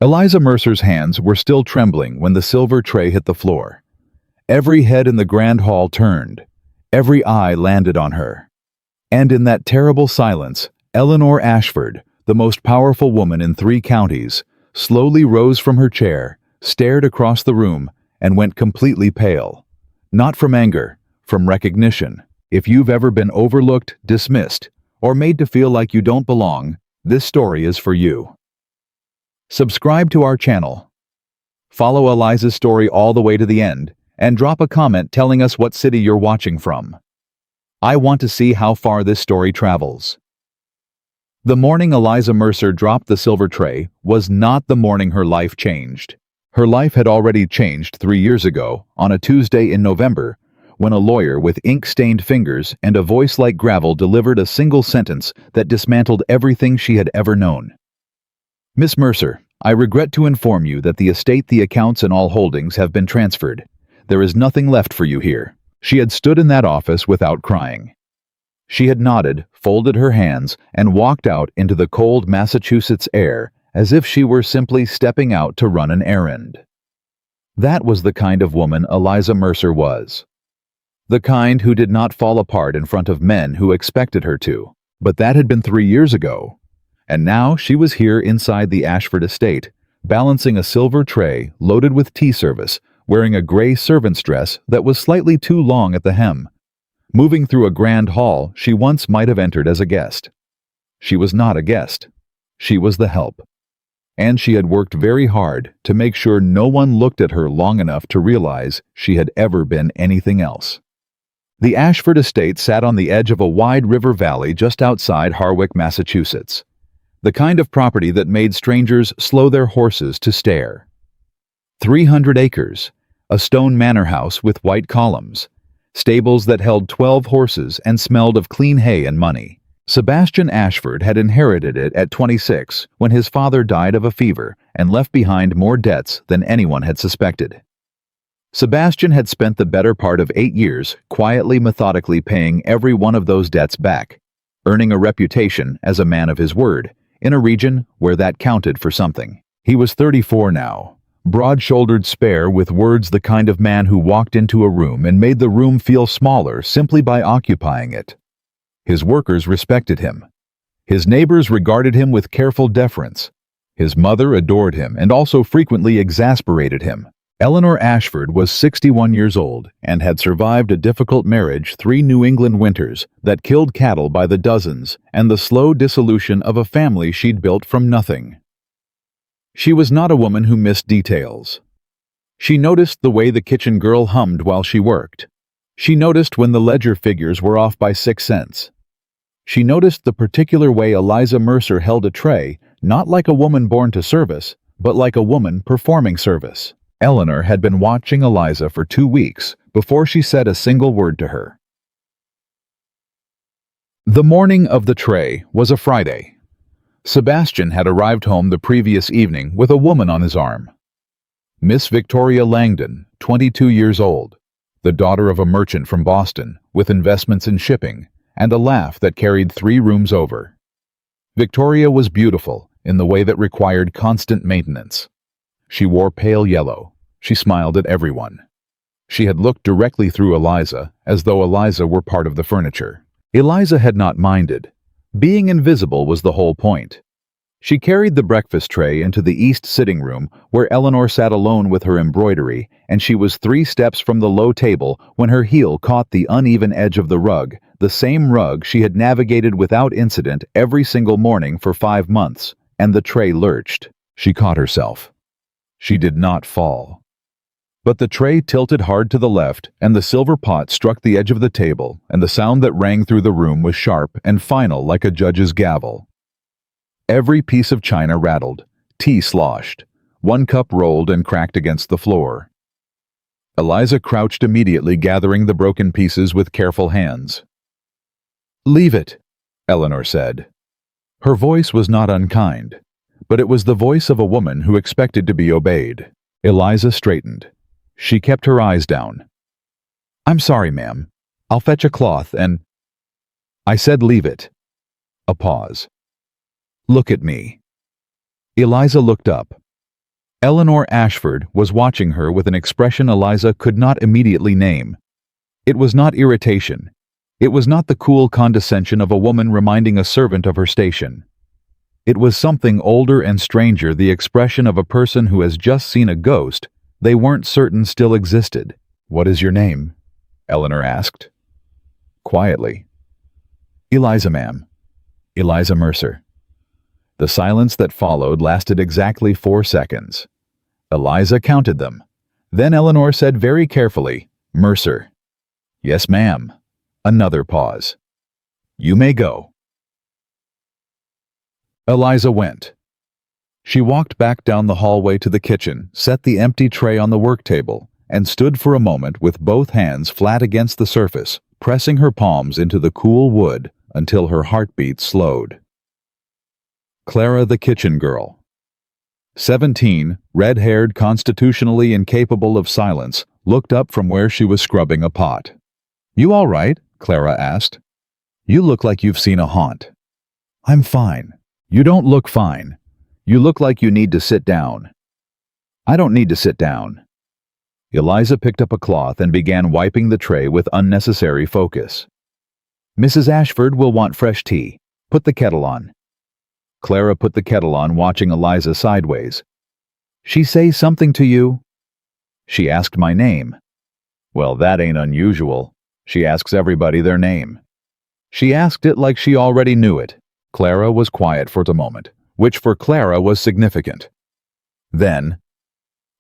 Eliza Mercer's hands were still trembling when the silver tray hit the floor. Every head in the grand hall turned. Every eye landed on her. And in that terrible silence, Eleanor Ashford, the most powerful woman in 3 counties, slowly rose from her chair, stared across the room, and went completely pale. Not from anger, from recognition. If you've ever been overlooked, dismissed, or made to feel like you don't belong, this story is for you. Subscribe to our channel. Follow Eliza's story all the way to the end, and drop a comment telling us what city you're watching from. I want to see how far this story travels. The morning Eliza Mercer dropped the silver tray was not the morning her life changed. Her life had already changed 3 years ago, on a Tuesday in November, when a lawyer with ink-stained fingers and a voice like gravel delivered a single sentence that dismantled everything she had ever known. Miss Mercer, I regret to inform you that the estate, the accounts, and all holdings have been transferred. There is nothing left for you here. She had stood in that office without crying. She had nodded, folded her hands, and walked out into the cold Massachusetts air as if she were simply stepping out to run an errand. That was the kind of woman Eliza Mercer was. The kind who did not fall apart in front of men who expected her to. But that had been 3 years ago. And now she was here inside the Ashford estate, balancing a silver tray loaded with tea service, wearing a gray servant's dress that was slightly too long at the hem. Moving through a grand hall she once might have entered as a guest. She was not a guest. She was the help. And she had worked very hard to make sure no one looked at her long enough to realize she had ever been anything else. The Ashford estate sat on the edge of a wide river valley just outside Harwich, Massachusetts. The kind of property that made strangers slow their horses to stare. 300 acres, a stone manor house with white columns, stables that held 12 horses and smelled of clean hay and money. Sebastian Ashford had inherited it at 26 when his father died of a fever and left behind more debts than anyone had suspected. Sebastian had spent the better part of 8 years quietly, methodically paying every one of those debts back, earning a reputation as a man of his word, in a region where that counted for something. He was 34 now, broad-shouldered, spare, with words, the kind of man who walked into a room and made the room feel smaller simply by occupying it. His workers respected him. His neighbors regarded him with careful deference. His mother adored him and also frequently exasperated him. Eleanor Ashford was 61 years old and had survived a difficult marriage, 3 New England winters that killed cattle by the dozens, and the slow dissolution of a family she'd built from nothing. She was not a woman who missed details. She noticed the way the kitchen girl hummed while she worked. She noticed when the ledger figures were off by 6 cents. She noticed the particular way Eliza Mercer held a tray, not like a woman born to service, but like a woman performing service. Eleanor had been watching Eliza for 2 weeks before she said a single word to her. The morning of the tray was a Friday. Sebastian had arrived home the previous evening with a woman on his arm. Miss Victoria Langdon, 22 years old, the daughter of a merchant from Boston with investments in shipping and a laugh that carried 3 rooms over. Victoria was beautiful in the way that required constant maintenance. She wore pale yellow. She smiled at everyone. She had looked directly through Eliza, as though Eliza were part of the furniture. Eliza had not minded. Being invisible was the whole point. She carried the breakfast tray into the east sitting room, where Eleanor sat alone with her embroidery, and she was 3 steps from the low table when her heel caught the uneven edge of the rug, the same rug she had navigated without incident every single morning for 5 months, and the tray lurched. She caught herself. She did not fall. But the tray tilted hard to the left, and the silver pot struck the edge of the table, and the sound that rang through the room was sharp and final like a judge's gavel. Every piece of china rattled, tea sloshed, 1 cup rolled and cracked against the floor. Eliza crouched immediately, gathering the broken pieces with careful hands. "Leave it," Eleanor said. Her voice was not unkind, but it was the voice of a woman who expected to be obeyed. Eliza straightened. She kept her eyes down. "I'm sorry, ma'am. I'll fetch a cloth and—" "I said leave it." A pause. "Look at me." Eliza looked up. Eleanor Ashford was watching her with an expression Eliza could not immediately name. It was not irritation. It was not the cool condescension of a woman reminding a servant of her station. It was something older and stranger, the expression of a person who has just seen a ghost they weren't certain still existed. "What is your name?" Eleanor asked. Quietly. "Eliza, ma'am." "Eliza Mercer." The silence that followed lasted exactly 4 seconds. Eliza counted them. Then Eleanor said very carefully, "Mercer." "Yes, ma'am." Another pause. "You may go." Eliza went. She walked back down the hallway to the kitchen, set the empty tray on the work table, and stood for a moment with both hands flat against the surface, pressing her palms into the cool wood until her heartbeat slowed. Clara, the kitchen girl. 17, red-haired, constitutionally incapable of silence, looked up from where she was scrubbing a pot. "You all right?" Clara asked. "You look like you've seen a haunt." "I'm fine." "You don't look fine. You look like you need to sit down." "I don't need to sit down." Eliza picked up a cloth and began wiping the tray with unnecessary focus. "Mrs. Ashford will want fresh tea. Put the kettle on." Clara put the kettle on, watching Eliza sideways. "She say something to you?" "She asked my name." "Well, that ain't unusual. She asks everybody their name." "She asked it like she already knew it." Clara was quiet for a moment, which for Clara was significant. Then,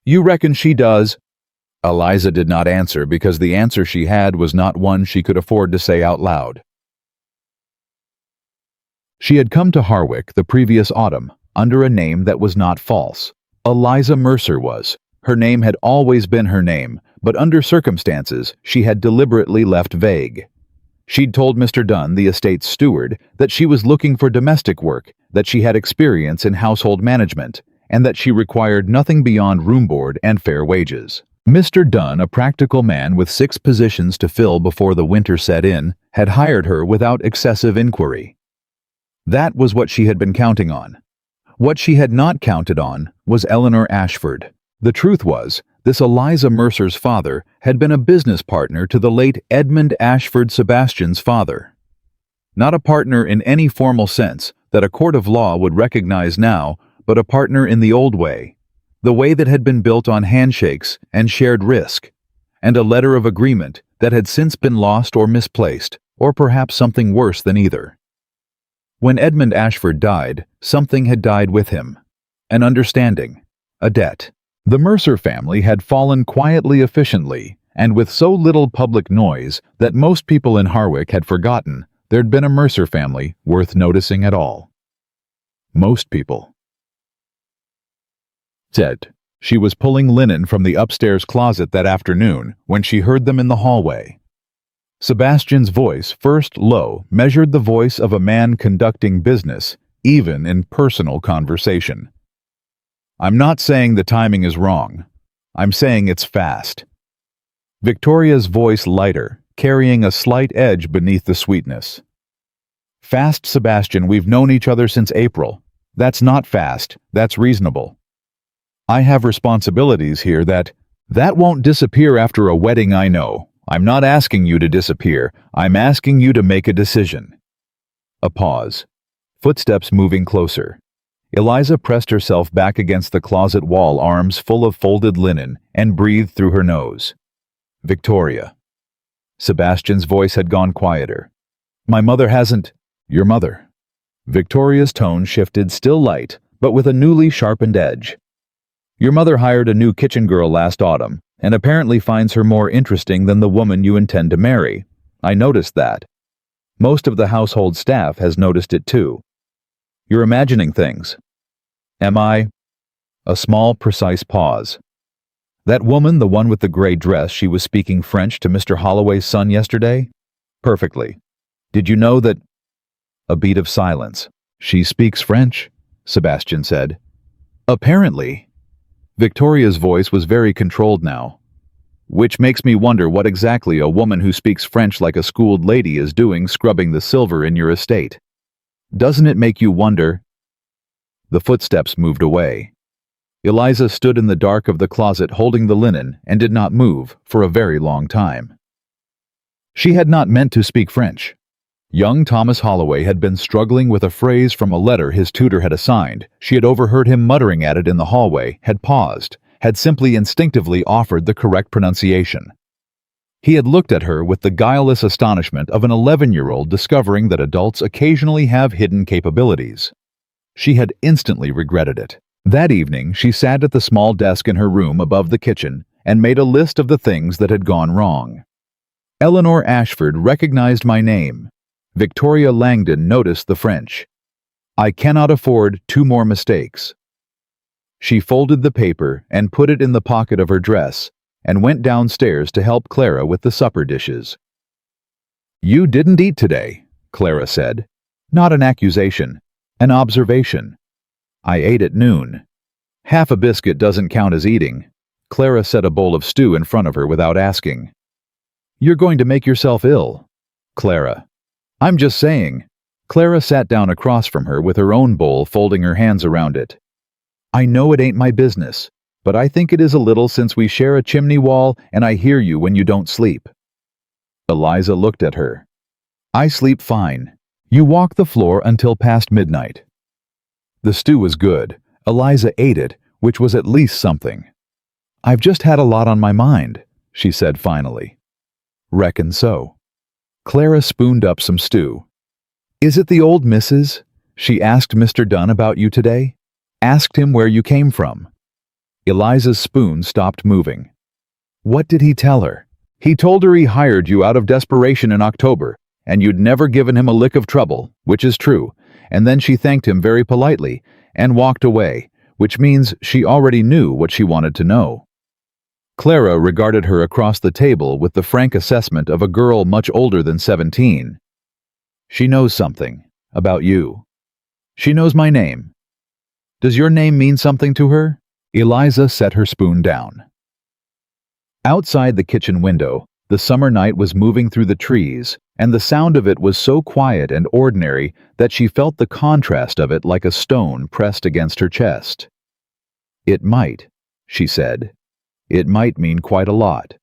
"You reckon she does?" Eliza did not answer because the answer she had was not one she could afford to say out loud. She had come to Harwick the previous autumn under a name that was not false. Eliza Mercer was. Her name had always been her name, but under circumstances she had deliberately left vague. She'd told Mr. Dunn, the estate's steward, that she was looking for domestic work, that she had experience in household management, and that she required nothing beyond room board and fair wages. Mr. Dunn, a practical man with 6 positions to fill before the winter set in, had hired her without excessive inquiry. That was what she had been counting on. What she had not counted on was Eleanor Ashford. The truth was, this Eliza Mercer's father had been a business partner to the late Edmund Ashford Sebastian's father. Not a partner in any formal sense that a court of law would recognize now, but a partner in the old way, the way that had been built on handshakes and shared risk, and a letter of agreement that had since been lost or misplaced, or perhaps something worse than either. When Edmund Ashford died, something had died with him. An understanding. A debt. The Mercer family had fallen quietly, efficiently, and with so little public noise that most people in Harwick had forgotten there'd been a Mercer family worth noticing at all. Most people. Said she was pulling linen from the upstairs closet that afternoon when she heard them in the hallway. Sebastian's voice, first low, measured the voice of a man conducting business, even in personal conversation. "I'm not saying the timing is wrong. I'm saying it's fast." Victoria's voice lighter, carrying a slight edge beneath the sweetness. "Fast, Sebastian, we've known each other since April. That's not fast, that's reasonable. I have responsibilities here that won't disappear after a wedding, I know. I'm not asking you to disappear. I'm asking you to make a decision." A pause. Footsteps moving closer. Eliza pressed herself back against the closet wall, arms full of folded linen, and breathed through her nose. "Victoria." Sebastian's voice had gone quieter. "My mother hasn't—" "Your mother." Victoria's tone shifted, still light, but with a newly sharpened edge. "Your mother hired a new kitchen girl last autumn, and apparently finds her more interesting than the woman you intend to marry. I noticed that. Most of the household staff has noticed it too. You're imagining things." "Am I?" A small, precise pause. "That woman, the one with the gray dress, she was speaking French to Mr. Holloway's son yesterday?" "Perfectly. Did you know that—" A beat of silence. "She speaks French," Sebastian said. "Apparently." Victoria's voice was very controlled now. "Which makes me wonder what exactly a woman who speaks French like a schooled lady is doing scrubbing the silver in your estate. Doesn't it make you wonder—" The footsteps moved away. Eliza stood in the dark of the closet holding the linen and did not move for a very long time. She had not meant to speak French. Young Thomas Holloway had been struggling with a phrase from a letter his tutor had assigned. She had overheard him muttering at it in the hallway, had paused, had simply instinctively offered the correct pronunciation. He had looked at her with the guileless astonishment of an 11-year-old discovering that adults occasionally have hidden capabilities. She had instantly regretted it. That evening, she sat at the small desk in her room above the kitchen and made a list of the things that had gone wrong. Eleanor Ashford recognized my name. Victoria Langdon noticed the French. I cannot afford 2 more mistakes. She folded the paper and put it in the pocket of her dress and went downstairs to help Clara with the supper dishes. "You didn't eat today," Clara said. Not an accusation, an observation. "I ate at noon." "Half a biscuit doesn't count as eating." Clara set a bowl of stew in front of her without asking. "You're going to make yourself ill." Clara. "I'm just saying." Clara sat down across from her with her own bowl, folding her hands around it. "I know it ain't my business, but I think it is a little since we share a chimney wall and I hear you when you don't sleep." Eliza looked at her. "I sleep fine. You walk the floor until past midnight." The stew was good. Eliza ate it, which was at least something. "I've just had a lot on my mind," she said finally. "Reckon so." Clara spooned up some stew. "Is it the old Mrs.? She asked Mr. Dunn about you today? Asked him where you came from." Eliza's spoon stopped moving. "What did he tell her?" "He told her he hired you out of desperation in October, and you'd never given him a lick of trouble, which is true, and then she thanked him very politely and walked away, which means she already knew what she wanted to know." Clara regarded her across the table with the frank assessment of a girl much older than 17. "She knows something about you. She knows my name. Does your name mean something to her?" Eliza set her spoon down. Outside the kitchen window, the summer night was moving through the trees, and the sound of it was so quiet and ordinary that she felt the contrast of it like a stone pressed against her chest. "It might," she said. "It might mean quite a lot."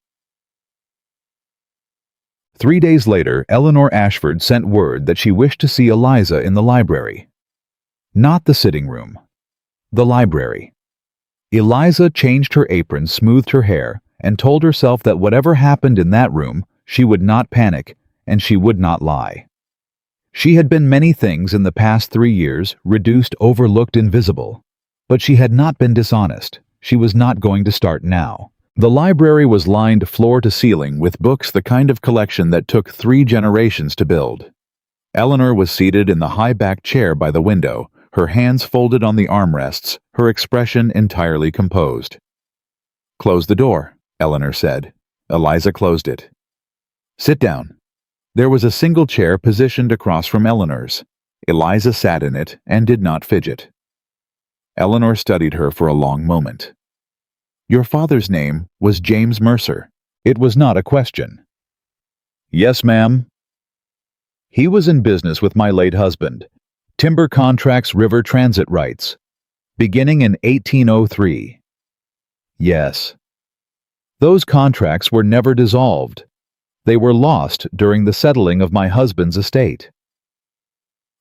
3 days later, Eleanor Ashford sent word that she wished to see Eliza in the library. Not the sitting room. The library. Eliza changed her apron, smoothed her hair, and told herself that whatever happened in that room, she would not panic, and she would not lie. She had been many things in the past 3 years, reduced, overlooked, invisible. But she had not been dishonest. She was not going to start now. The library was lined floor to ceiling with books, the kind of collection that took 3 generations to build. Eleanor was seated in the high-backed chair by the window, her hands folded on the armrests, her expression entirely composed. "Close the door," Eleanor said. Eliza closed it. "Sit down." There was a single chair positioned across from Eleanor's. Eliza sat in it and did not fidget. Eleanor studied her for a long moment. "Your father's name was James Mercer." It was not a question. "Yes, ma'am." "He was in business with my late husband. Timber contracts, river transit rights. Beginning in 1803. "Yes." "Those contracts were never dissolved. They were lost during the settling of my husband's estate."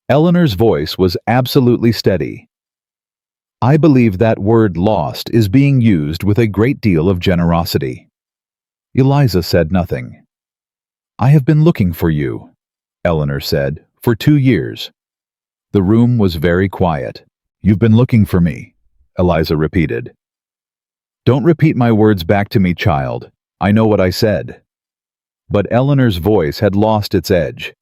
Eleanor's voice was absolutely steady. "I believe that word 'lost' is being used with a great deal of generosity." Eliza said nothing. "I have been looking for you," Eleanor said, "for 2 years." The room was very quiet. "You've been looking for me," Eliza repeated. "Don't repeat my words back to me, child. I know what I said." But Eleanor's voice had lost its edge.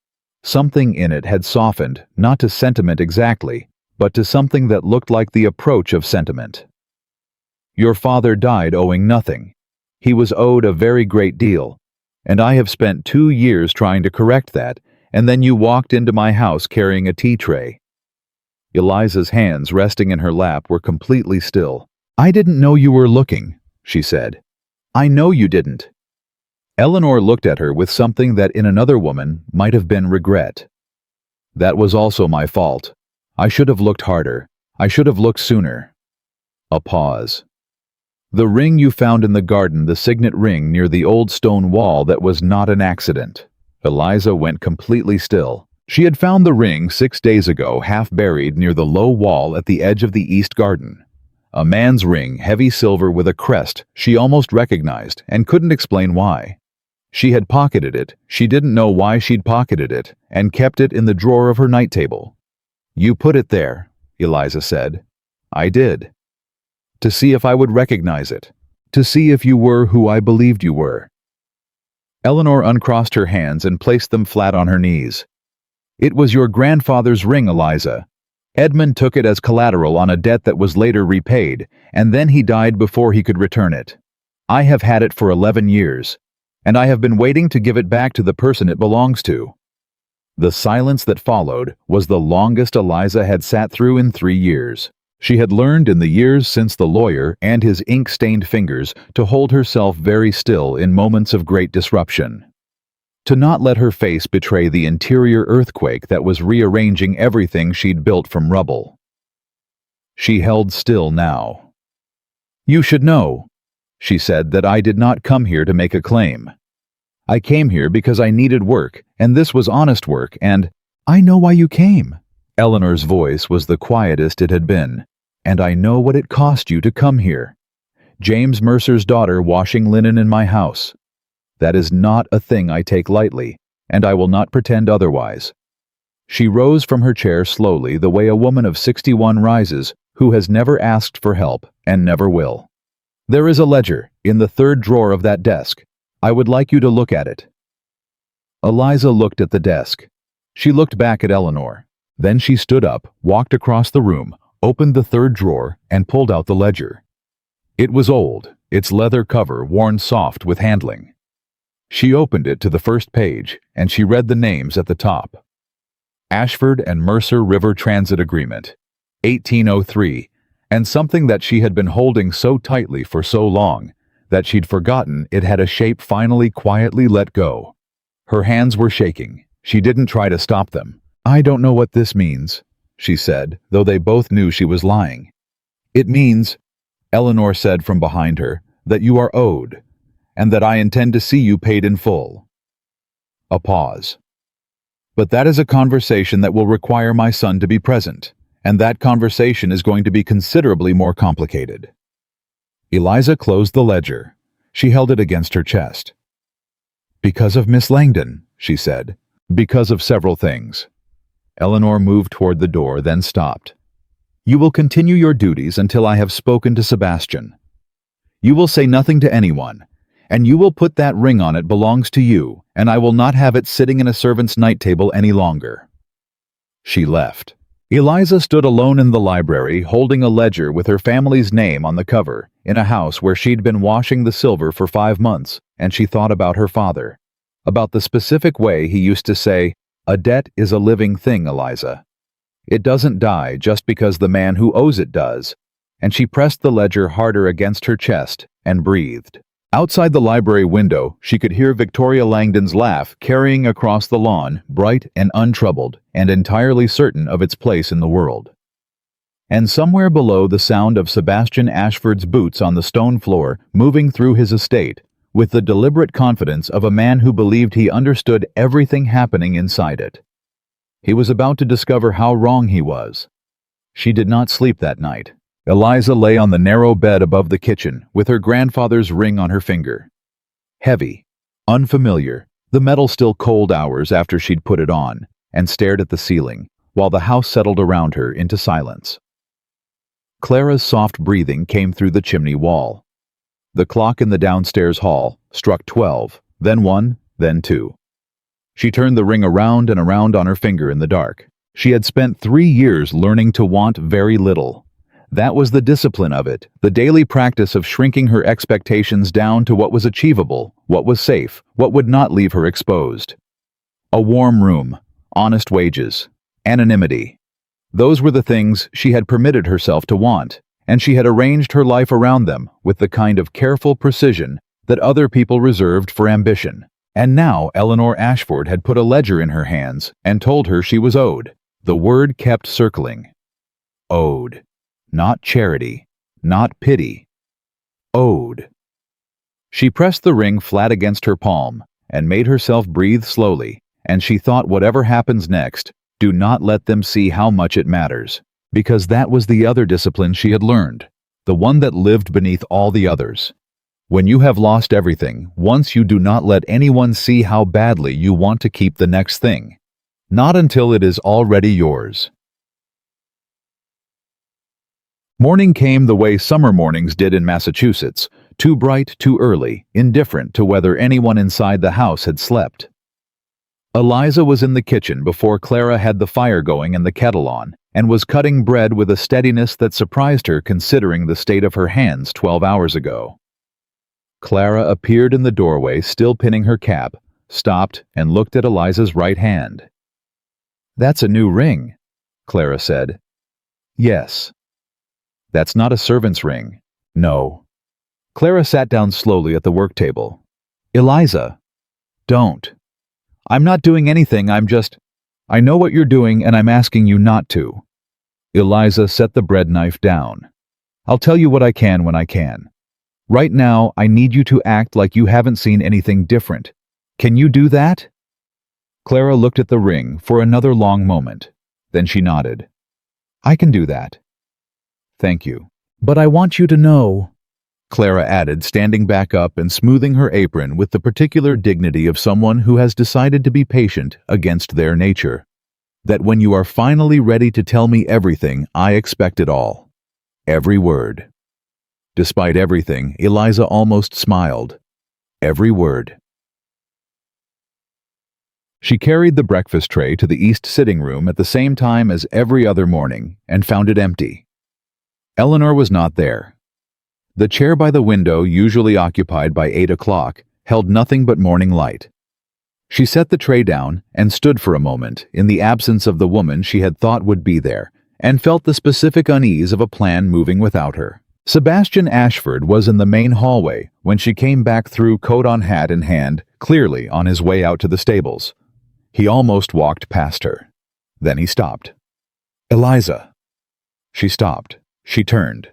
Something in it had softened, not to sentiment exactly, but to something that looked like the approach of sentiment. "Your father died owing nothing. He was owed a very great deal, and I have spent 2 years trying to correct that, and then you walked into my house carrying a tea tray." Eliza's hands resting in her lap were completely still. "I didn't know you were looking," she said. "I know you didn't." Eleanor looked at her with something that in another woman might have been regret. "That was also my fault. I should have looked harder. I should have looked sooner." A pause. "The ring you found in the garden, the signet ring near the old stone wall, that was not an accident." Eliza went completely still. She had found the ring 6 days ago, half buried near the low wall at the edge of the east garden. A man's ring, heavy silver with a crest she almost recognized and couldn't explain why. She had pocketed it, she didn't know why she'd pocketed it, and kept it in the drawer of her night table. "You put it there," Eliza said. "I did. To see if I would recognize it. To see if you were who I believed you were." Eleanor uncrossed her hands and placed them flat on her knees. "It was your grandfather's ring, Eliza. Edmund took it as collateral on a debt that was later repaid, and then he died before he could return it. I have had it for 11 years, and I have been waiting to give it back to the person it belongs to." The silence that followed was the longest Eliza had sat through in 3 years. She had learned in the years since the lawyer and his ink-stained fingers to hold herself very still in moments of great disruption. To not let her face betray the interior earthquake that was rearranging everything she'd built from rubble. She held still now. "You should know," she said, "that I did not come here to make a claim. I came here because I needed work, and this was honest work, and—" "I know why you came." Eleanor's voice was the quietest it had been. "And I know what it cost you to come here. James Mercer's daughter washing linen in my house. That is not a thing I take lightly, and I will not pretend otherwise." She rose from her chair slowly, the way a woman of 61 rises who has never asked for help and never will. "There is a ledger in the 3rd drawer of that desk. I would like you to look at it." Eliza looked at the desk. She looked back at Eleanor. Then she stood up, walked across the room, opened the 3rd drawer, and pulled out the ledger. It was old, its leather cover worn soft with handling. She opened it to the first page, and she read the names at the top. Ashford and Mercer River Transit Agreement, 1803, and something that she had been holding so tightly for so long that she'd forgotten it had a shape finally quietly let go. Her hands were shaking. She didn't try to stop them. "I don't know what this means," she said, though they both knew she was lying. "It means," Eleanor said from behind her, "that you are owed, and that I intend to see you paid in full." A pause. "But that is a conversation that will require my son to be present, and that conversation is going to be considerably more complicated." Eliza closed the ledger. She held it against her chest. "Because of Miss Langdon," she said. "Because of several things." Eleanor moved toward the door, then stopped. "You will continue your duties until I have spoken to Sebastian. You will say nothing to anyone, and you will put that ring on it belongs to you, and I will not have it sitting in a servant's night table any longer." She left. Eliza stood alone in the library, holding a ledger with her family's name on the cover, in a house where she'd been washing the silver for 5 months, and she thought about her father. About the specific way he used to say, "A debt is a living thing, Eliza. It doesn't die just because the man who owes it does." And she pressed the ledger harder against her chest and breathed. Outside the library window, she could hear Victoria Langdon's laugh carrying across the lawn, bright and untroubled, and entirely certain of its place in the world. And somewhere below, the sound of Sebastian Ashford's boots on the stone floor moving through his estate, with the deliberate confidence of a man who believed he understood everything happening inside it. He was about to discover how wrong he was. She did not sleep that night. Eliza lay on the narrow bed above the kitchen, with her grandfather's ring on her finger. Heavy, unfamiliar, the metal still cold hours after she'd put it on, and stared at the ceiling, while the house settled around her into silence. Clara's soft breathing came through the chimney wall. The clock in the downstairs hall struck 12, then 1, then 2. She turned the ring around and around on her finger in the dark. She had spent 3 years learning to want very little. That was the discipline of it, the daily practice of shrinking her expectations down to what was achievable, what was safe, what would not leave her exposed. A warm room, honest wages, anonymity. Those were the things she had permitted herself to want, and she had arranged her life around them with the kind of careful precision that other people reserved for ambition. And now Eleanor Ashford had put a ledger in her hands and told her she was owed. The word kept circling. Owed. Not charity, not pity. Owed. She pressed the ring flat against her palm and made herself breathe slowly, and she thought, whatever happens next, do not let them see how much it matters. Because that was the other discipline she had learned, the one that lived beneath all the others. When you have lost everything, once you do not let anyone see how badly you want to keep the next thing. Not until it is already yours. Morning came the way summer mornings did in Massachusetts, too bright, too early, indifferent to whether anyone inside the house had slept. Eliza was in the kitchen before Clara had the fire going and the kettle on, and was cutting bread with a steadiness that surprised her considering the state of her hands 12 hours ago. Clara appeared in the doorway, still pinning her cap, stopped, and looked at Eliza's right hand. "That's a new ring," Clara said. "Yes." "That's not a servant's ring." "No." Clara sat down slowly at the work table. "Eliza, don't. I'm not doing anything, I know what you're doing and I'm asking you not to." Eliza set the bread knife down. "I'll tell you what I can when I can. Right now, I need you to act like you haven't seen anything different. Can you do that?" Clara looked at the ring for another long moment. Then she nodded. "I can do that." "Thank you. But I want you to know," Clara added, standing back up and smoothing her apron with the particular dignity of someone who has decided to be patient against their nature, "that when you are finally ready to tell me everything, I expect it all. Every word." Despite everything, Eliza almost smiled. Every word. She carried the breakfast tray to the east sitting room at the same time as every other morning and found it empty. Eleanor was not there. The chair by the window, usually occupied by 8 o'clock, held nothing but morning light. She set the tray down and stood for a moment in the absence of the woman she had thought would be there, and felt the specific unease of a plan moving without her. Sebastian Ashford was in the main hallway when she came back through, coat on hat in hand, clearly on his way out to the stables. He almost walked past her. Then he stopped. "Eliza." She stopped. She turned.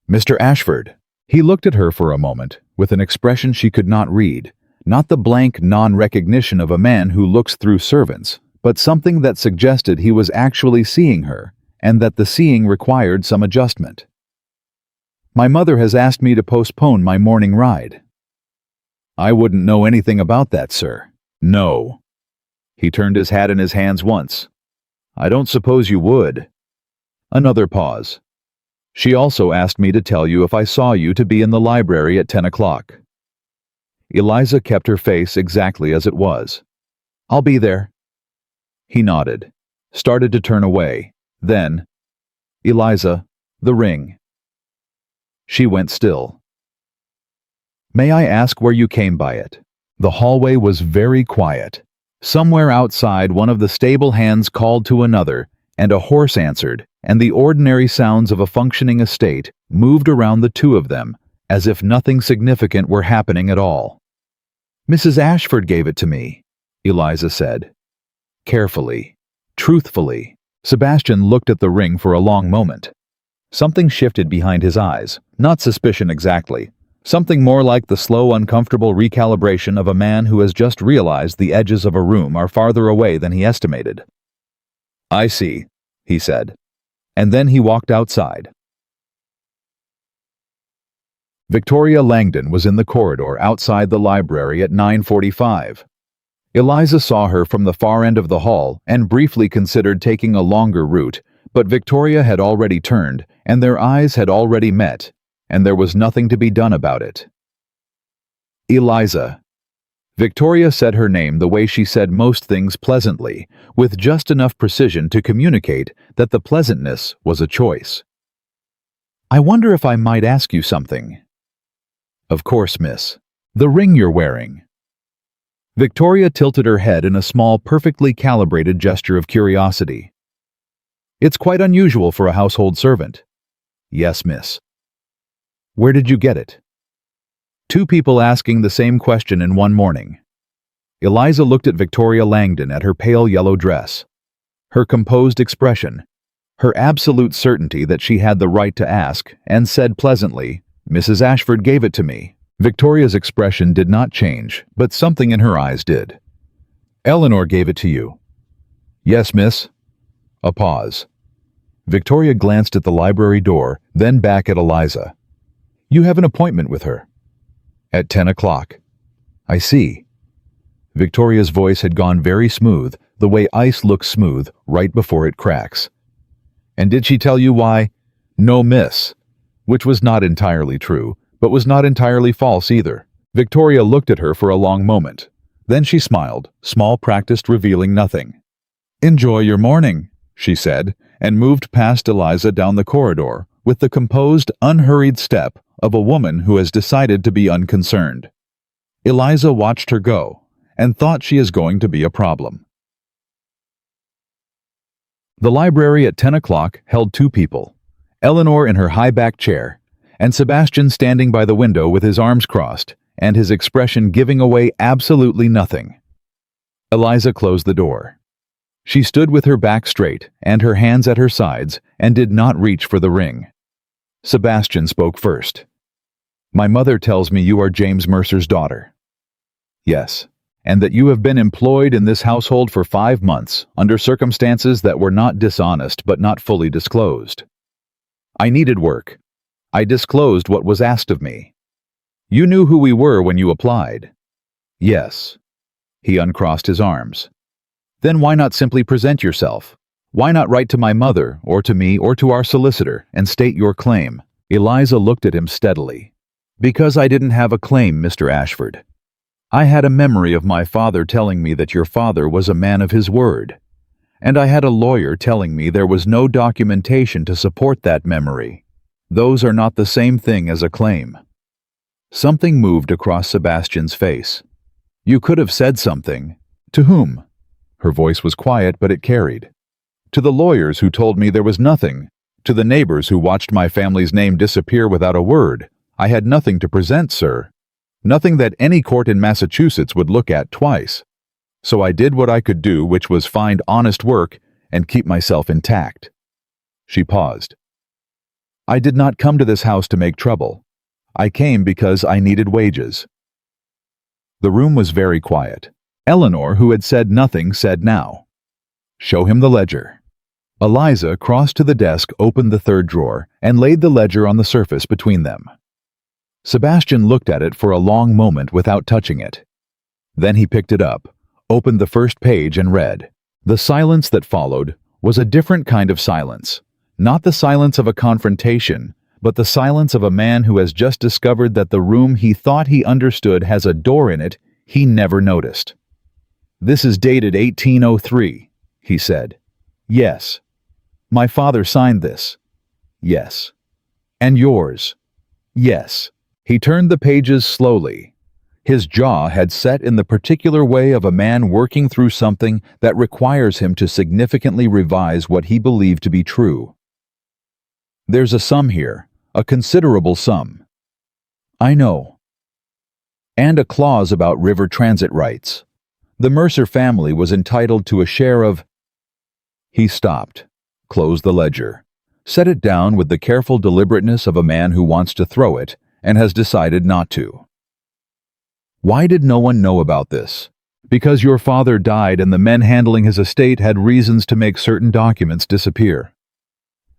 "Mr. Ashford." He looked at her for a moment, with an expression she could not read, not the blank non-recognition of a man who looks through servants, but something that suggested he was actually seeing her, and that the seeing required some adjustment. "My mother has asked me to postpone my morning ride." "I wouldn't know anything about that, sir." "No." He turned his hat in his hands once. "I don't suppose you would." Another pause. "She also asked me to tell you if I saw you to be in the library at 10 o'clock. Eliza kept her face exactly as it was. "I'll be there." He nodded, started to turn away, then, "Eliza, the ring." She went still. "May I ask where you came by it?" The hallway was very quiet. Somewhere outside, one of the stable hands called to another, and a horse answered, and the ordinary sounds of a functioning estate moved around the two of them, as if nothing significant were happening at all. "Mrs. Ashford gave it to me," Eliza said. Carefully, truthfully, Sebastian looked at the ring for a long moment. Something shifted behind his eyes, not suspicion exactly, something more like the slow, uncomfortable recalibration of a man who has just realized the edges of a room are farther away than he estimated. "I see," he said, and then he walked outside. Victoria Langdon was in the corridor outside the library at 9:45. Eliza saw her from the far end of the hall and briefly considered taking a longer route, but Victoria had already turned, and their eyes had already met, and there was nothing to be done about it. "Eliza." Victoria said her name the way she said most things, pleasantly, with just enough precision to communicate that the pleasantness was a choice. "I wonder if I might ask you something." "Of course, miss." "The ring you're wearing." Victoria tilted her head in a small, perfectly calibrated gesture of curiosity. "It's quite unusual for a household servant." "Yes, miss." "Where did you get it?" Two people asking the same question in one morning. Eliza looked at Victoria Langdon, at her pale yellow dress, her composed expression, her absolute certainty that she had the right to ask, and said pleasantly, "Mrs. Ashford gave it to me." Victoria's expression did not change, but something in her eyes did. "Eleanor gave it to you." "Yes, miss." A pause. Victoria glanced at the library door, then back at Eliza. "You have an appointment with her." "At 10 o'clock. "I see." Victoria's voice had gone very smooth, the way ice looks smooth right before it cracks. "And did she tell you why?" "No, miss." Which was not entirely true, but was not entirely false either. Victoria looked at her for a long moment. Then she smiled, small practiced revealing nothing. "Enjoy your morning," she said, and moved past Eliza down the corridor with the composed, unhurried step of a woman who has decided to be unconcerned. Eliza watched her go and thought she is going to be a problem. The library at 10 o'clock held two people, Eleanor in her high-backed chair, and Sebastian standing by the window with his arms crossed and his expression giving away absolutely nothing. Eliza closed the door. She stood with her back straight and her hands at her sides and did not reach for the ring. Sebastian spoke first. "My mother tells me you are James Mercer's daughter." "Yes, and that you have been employed in this household for 5 months under circumstances that were not dishonest but not fully disclosed." "I needed work. I disclosed what was asked of me." "You knew who we were when you applied." "Yes." He uncrossed his arms. "Then why not simply present yourself? Why not write to my mother, or to me, or to our solicitor, and state your claim?" Eliza looked at him steadily. "Because I didn't have a claim, Mr. Ashford. I had a memory of my father telling me that your father was a man of his word, and I had a lawyer telling me there was no documentation to support that memory. Those are not the same thing as a claim." Something moved across Sebastian's face. "You could have said something." "To whom?" Her voice was quiet, but it carried. "To the lawyers who told me there was nothing. To the neighbors who watched my family's name disappear without a word. I had nothing to present, sir. Nothing that any court in Massachusetts would look at twice. So I did what I could do, which was find honest work and keep myself intact." She paused. "I did not come to this house to make trouble. I came because I needed wages." The room was very quiet. Eleanor, who had said nothing, said now, "Show him the ledger." Eliza crossed to the desk, opened the third drawer, and laid the ledger on the surface between them. Sebastian looked at it for a long moment without touching it. Then he picked it up, opened the first page, and read. The silence that followed was a different kind of silence. Not the silence of a confrontation, but the silence of a man who has just discovered that the room he thought he understood has a door in it he never noticed. "This is dated 1803, he said. "Yes." "My father signed this." "Yes." "And yours?" "Yes." He turned the pages slowly. His jaw had set in the particular way of a man working through something that requires him to significantly revise what he believed to be true. "There's a sum here, a considerable sum." "I know." "And a clause about river transit rights. The Mercer family was entitled to a share of—" He stopped, closed the ledger, set it down with the careful deliberateness of a man who wants to throw it and has decided not to. "Why did no one know about this?" "Because your father died and the men handling his estate had reasons to make certain documents disappear."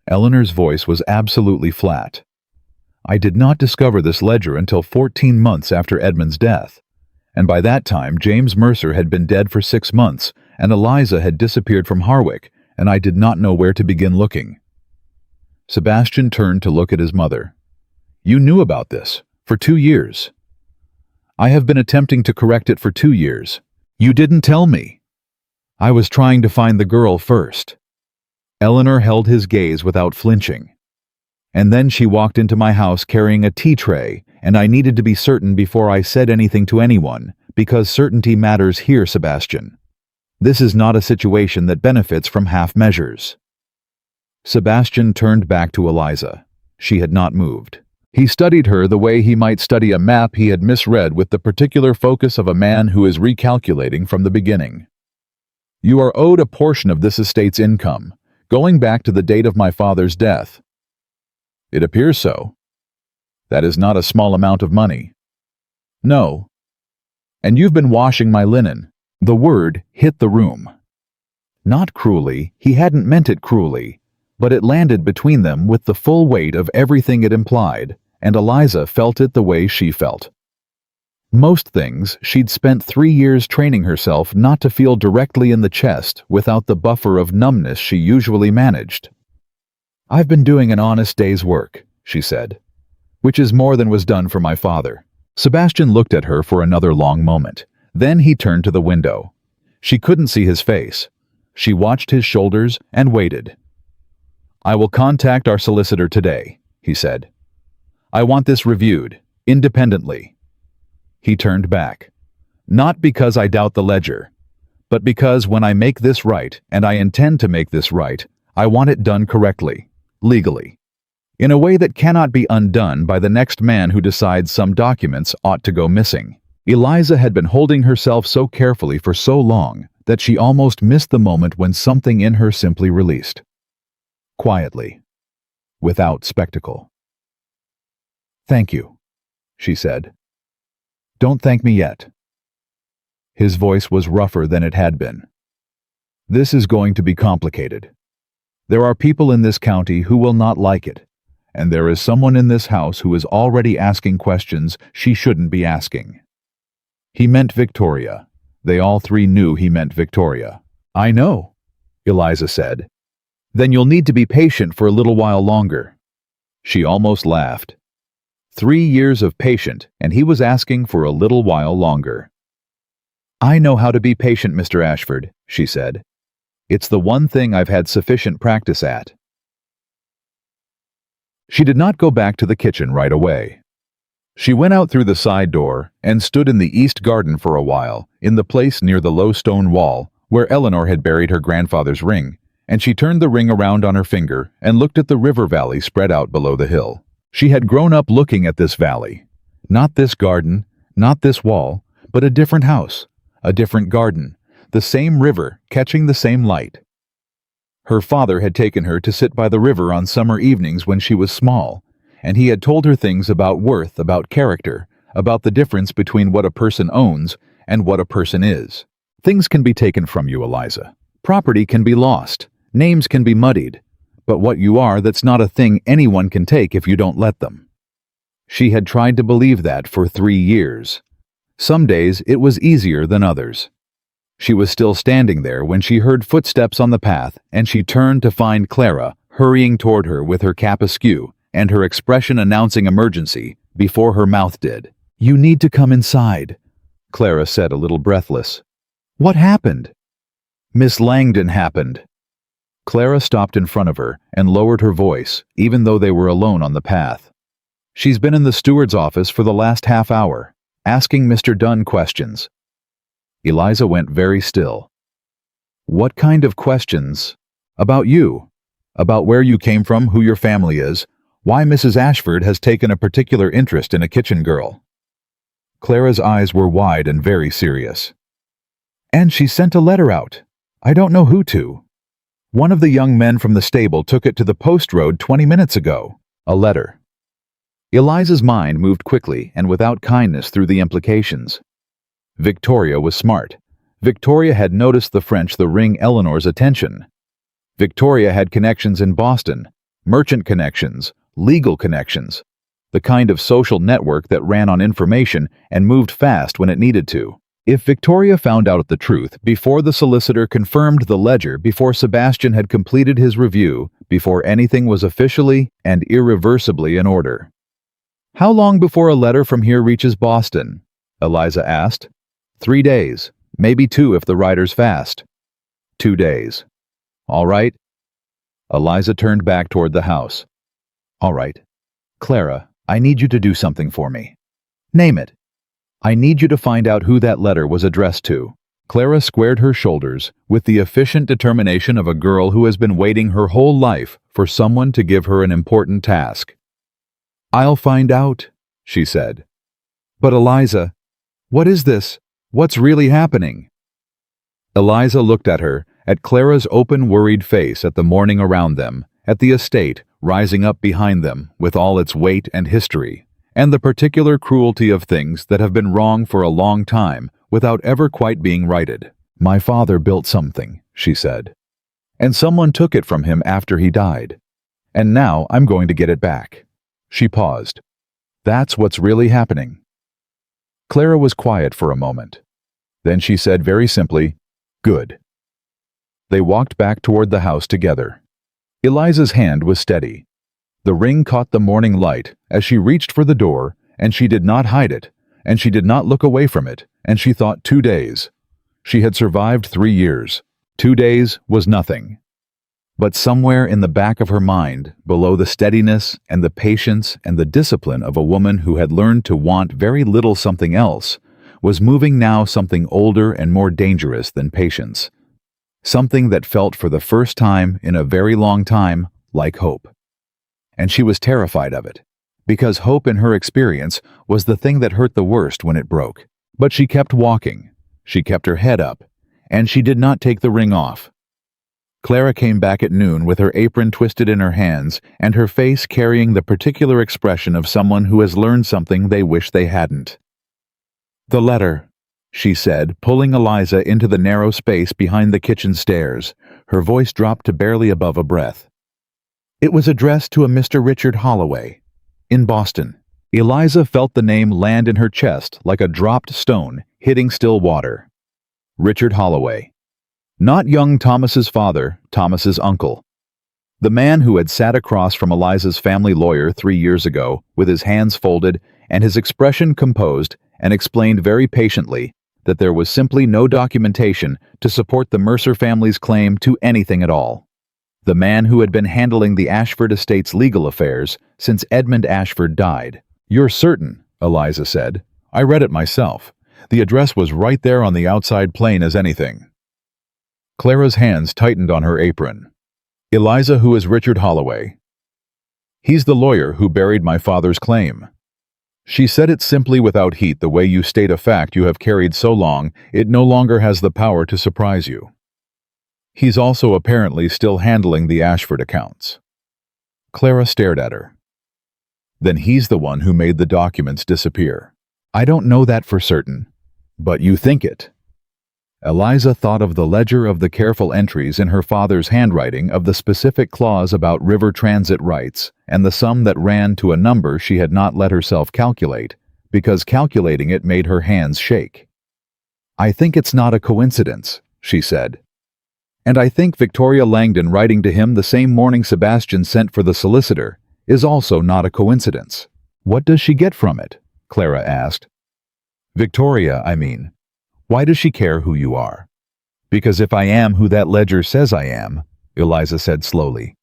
Eleanor's voice was absolutely flat. "I did not discover this ledger until 14 months after Edmund's death, and by that time James Mercer had been dead for 6 months and Eliza had disappeared from Harwick, and I did not know where to begin looking." Sebastian turned to look at his mother. "You knew about this for 2 years." "I have been attempting to correct it for 2 years. You didn't tell me." "I was trying to find the girl first." Eleanor held his gaze without flinching. "And then she walked into my house carrying a tea tray, and I needed to be certain before I said anything to anyone, because certainty matters here, Sebastian. This is not a situation that benefits from half measures." Sebastian turned back to Eliza. She had not moved. He studied her the way he might study a map he had misread, with the particular focus of a man who is recalculating from the beginning. "You are owed a portion of this estate's income, Going back to the date of my father's death. It appears so. That is not a small amount of money. No. And you've been washing my linen. The word hit the room. Not cruelly, he hadn't meant it cruelly, but it landed between them with the full weight of everything it implied, and Eliza felt it the way she felt. Most things, she'd spent 3 years training herself not to feel directly in the chest without the buffer of numbness she usually managed. I've been doing an honest day's work, she said, which is more than was done for my father. Sebastian looked at her for another long moment. Then he turned to the window. She couldn't see his face. She watched his shoulders and waited. I will contact our solicitor today, he said. I want this reviewed, independently. He turned back. Not because I doubt the ledger, but because when I make this right, and I intend to make this right, I want it done correctly, legally, in a way that cannot be undone by the next man who decides some documents ought to go missing. Eliza had been holding herself so carefully for so long that she almost missed the moment when something in her simply released. Quietly, without spectacle. Thank you, she said. Don't thank me yet. His voice was rougher than it had been. This is going to be complicated. There are people in this county who will not like it, and there is someone in this house who is already asking questions she shouldn't be asking. He meant Victoria. They all three knew he meant Victoria. I know, Eliza said. Then you'll need to be patient for a little while longer. She almost laughed. 3 years of patient, and he was asking for a little while longer. I know how to be patient, Mr. Ashford, she said. It's the one thing I've had sufficient practice at. She did not go back to the kitchen right away. She went out through the side door and stood in the east garden for a while, in the place near the low stone wall where Eleanor had buried her grandfather's ring, and she turned the ring around on her finger and looked at the river valley spread out below the hill. She had grown up looking at this valley. Not this garden, not this wall, but a different house, a different garden, the same river catching the same light. Her father had taken her to sit by the river on summer evenings when she was small, and he had told her things about worth, about character, about the difference between what a person owns and what a person is. Things can be taken from you, Eliza. Property can be lost. Names can be muddied. But what you are, that's not a thing anyone can take if you don't let them. She had tried to believe that for 3 years. Some days it was easier than others. She was still standing there when she heard footsteps on the path, and she turned to find Clara hurrying toward her with her cap askew and her expression announcing emergency before her mouth did. You need to come inside, Clara said, a little breathless. What happened? Miss Langdon happened. Clara stopped in front of her and lowered her voice, even though they were alone on the path. She's been in the steward's office for the last half hour, asking Mr. Dunn questions. Eliza went very still. What kind of questions? About you. About where you came from, who your family is, why Mrs. Ashford has taken a particular interest in a kitchen girl. Clara's eyes were wide and very serious. And she sent a letter out. I don't know who to. One of the young men from the stable took it to the post road 20 minutes ago. A letter. Eliza's mind moved quickly and without kindness through the implications. Victoria was smart. Victoria had noticed the French the ring Eleanor's attention. Victoria had connections in Boston, merchant connections, legal connections, the kind of social network that ran on information and moved fast when it needed to. If Victoria found out the truth before the solicitor confirmed the ledger, before Sebastian had completed his review, before anything was officially and irreversibly in order. How long before a letter from here reaches Boston? Eliza asked. 3 days, maybe 2 if the rider's fast. 2 days. All right. Eliza turned back toward the house. All right. Clara, I need you to do something for me. Name it. I need you to find out who that letter was addressed to. Clara squared her shoulders with the efficient determination of a girl who has been waiting her whole life for someone to give her an important task. I'll find out, she said. But Eliza, what is this? What's really happening? Eliza looked at her at Clara's open, worried face, at the morning around them, at the estate rising up behind them with all its weight and history, and the particular cruelty of things that have been wrong for a long time without ever quite being righted. "My father built something," she said, "and someone took it from him after he died. And now I'm going to get it back." She paused. "That's what's really happening." Clara was quiet for a moment. Then she said very simply, "Good." They walked back toward the house together. Eliza's hand was steady. The ring caught the morning light as she reached for the door, and she did not hide it, and she did not look away from it, and she thought 2 days. She had survived 3 years. 2 days was nothing. But somewhere in the back of her mind, below the steadiness and the patience and the discipline of a woman who had learned to want very little something else, was moving now something older and more dangerous than patience. Something that felt for the first time in a very long time like hope. And she was terrified of it, because hope in her experience was the thing that hurt the worst when it broke. But she kept walking, she kept her head up, and she did not take the ring off. Clara came back at noon with her apron twisted in her hands and her face carrying the particular expression of someone who has learned something they wish they hadn't. "The letter," she said, pulling Eliza into the narrow space behind the kitchen stairs. Her voice dropped to barely above a breath. "It was addressed to a Mr. Richard Holloway, in Boston." Eliza felt the name land in her chest like a dropped stone hitting still water. Richard Holloway. Not young Thomas's father, Thomas's uncle. The man who had sat across from Eliza's family lawyer 3 years ago, with his hands folded and his expression composed, and explained very patiently that there was simply no documentation to support the Mercer family's claim to anything at all. The man who had been handling the Ashford estate's legal affairs since Edmund Ashford died. "You're certain?" Eliza said. "I read it myself. The address was right there on the outside, plain as anything." Clara's hands tightened on her apron. "Eliza, who is Richard Holloway?" "He's the lawyer who buried my father's claim." She said it simply without heat, the way you state a fact you have carried so long it no longer has the power to surprise you. "He's also apparently still handling the Ashford accounts." Clara stared at her. "Then he's the one who made the documents disappear." "I don't know that for certain." "But you think it." Eliza thought of the ledger of the careful entries in her father's handwriting of the specific clause about river transit rights and the sum that ran to a number she had not let herself calculate, because calculating it made her hands shake. "I think it's not a coincidence," she said. "And I think Victoria Langdon writing to him the same morning Sebastian sent for the solicitor is also not a coincidence." "What does she get from it?" Clara asked. "Victoria, I mean. Why does she care who you are?" "Because if I am who that ledger says I am," Eliza said slowly,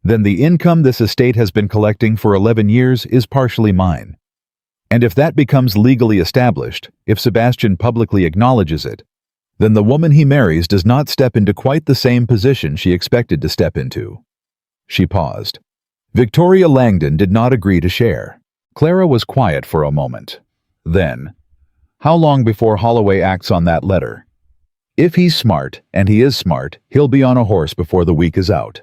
"then the income this estate has been collecting for 11 years is partially mine. And if that becomes legally established, if Sebastian publicly acknowledges it, then the woman he marries does not step into quite the same position she expected to step into." She paused. Victoria Langdon did not agree to share. Clara was quiet for a moment. Then, "How long before Holloway acts on that letter?" "If he's smart, and he is smart, he'll be on a horse before the week is out."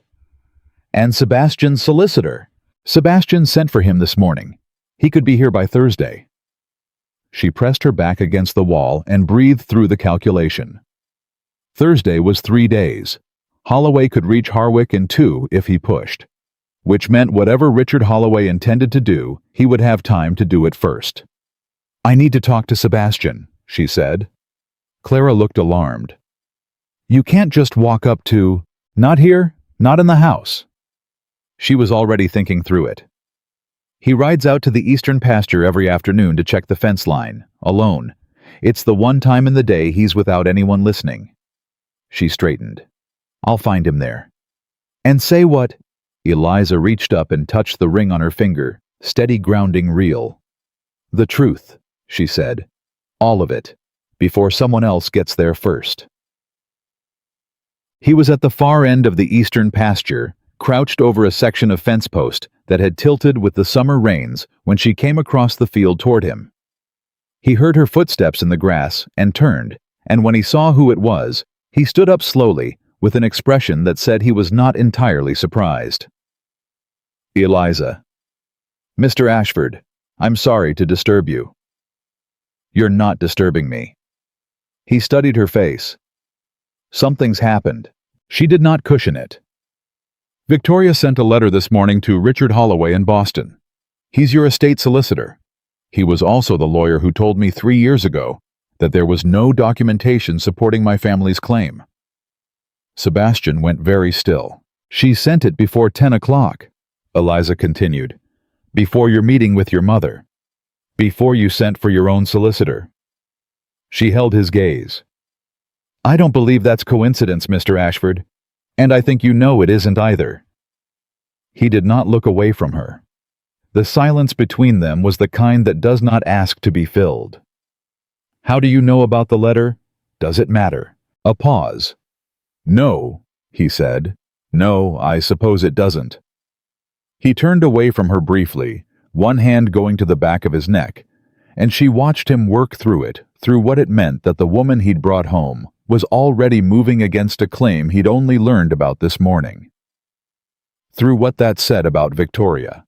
"And Sebastian's solicitor?" "Sebastian sent for him this morning. He could be here by Thursday." She pressed her back against the wall and breathed through the calculation. Thursday was 3 days. Holloway could reach Harwick in 2 if he pushed. Which meant whatever Richard Holloway intended to do, he would have time to do it first. "I need to talk to Sebastian," she said. Clara looked alarmed. "You can't just walk up to—" "Not here, not in the house." She was already thinking through it. "He rides out to the eastern pasture every afternoon to check the fence line, alone. It's the one time in the day he's without anyone listening." She straightened. "I'll find him there." "And say what—" Eliza reached up and touched the ring on her finger, steady grounding real. "The truth," she said. "All of it, before someone else gets there first." He was at the far end of the eastern pasture, crouched over a section of fence post that had tilted with the summer rains when she came across the field toward him. He heard her footsteps in the grass and turned, and when he saw who it was, he stood up slowly, with an expression that said he was not entirely surprised. Eliza. Mr. Ashford, I'm sorry to disturb you. You're not disturbing me. He studied her face. Something's happened. She did not cushion it. Victoria sent a letter this morning to Richard Holloway in Boston. He's your estate solicitor. He was also the lawyer who told me 3 years ago that there was no documentation supporting my family's claim. Sebastian went very still. She sent it before 10 o'clock, Eliza continued. Before your meeting with your mother. Before you sent for your own solicitor. She held his gaze. I don't believe that's coincidence, Mr. Ashford, and I think you know it isn't either. He did not look away from her. The silence between them was the kind that does not ask to be filled. How do you know about the letter? Does it matter? A pause. No, he said. No, I suppose it doesn't. He turned away from her briefly, one hand going to the back of his neck, and she watched him work through it, through what it meant that the woman he'd brought home was already moving against a claim he'd only learned about this morning. Through what that said about Victoria.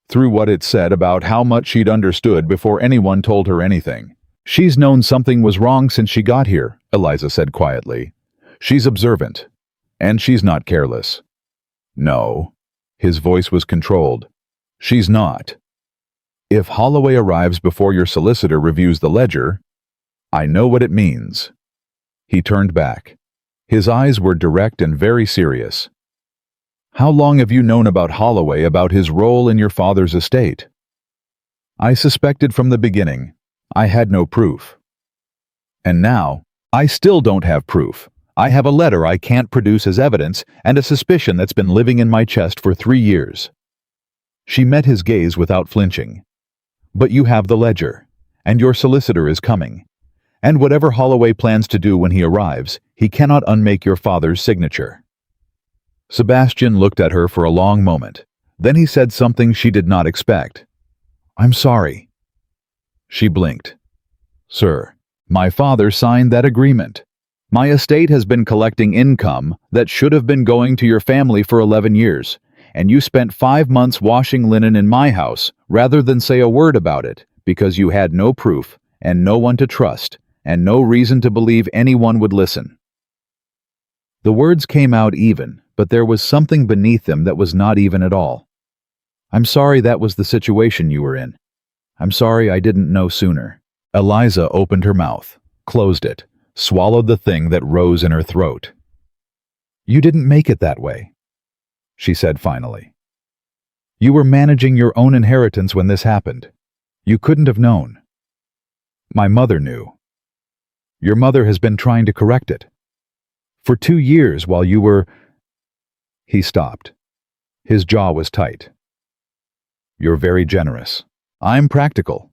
Through what it said about how much she'd understood before anyone told her anything. She's known something was wrong since she got here, Eliza said quietly. She's observant. And she's not careless. No. His voice was controlled. She's not. If Holloway arrives before your solicitor reviews the ledger, I know what it means. He turned back. His eyes were direct and very serious. How long have you known about Holloway, about his role in your father's estate? I suspected from the beginning. I had no proof. And now, I still don't have proof. I have a letter I can't produce as evidence and a suspicion that's been living in my chest for 3 years. She met his gaze without flinching. But you have the ledger, and your solicitor is coming. And whatever Holloway plans to do when he arrives, he cannot unmake your father's signature. Sebastian looked at her for a long moment. Then he said something she did not expect. I'm sorry. She blinked. Sir, my father signed that agreement. My estate has been collecting income that should have been going to your family for 11 years, and you spent 5 months washing linen in my house rather than say a word about it because you had no proof and no one to trust and no reason to believe anyone would listen. The words came out even, but there was something beneath them that was not even at all. I'm sorry that was the situation you were in. I'm sorry I didn't know sooner. Eliza opened her mouth, closed it, swallowed the thing that rose in her throat. You didn't make it that way, she said finally. You were managing your own inheritance when this happened. You couldn't have known. My mother knew. Your mother has been trying to correct it. For 2 years while you were... He stopped. His jaw was tight. You're very generous. I'm practical.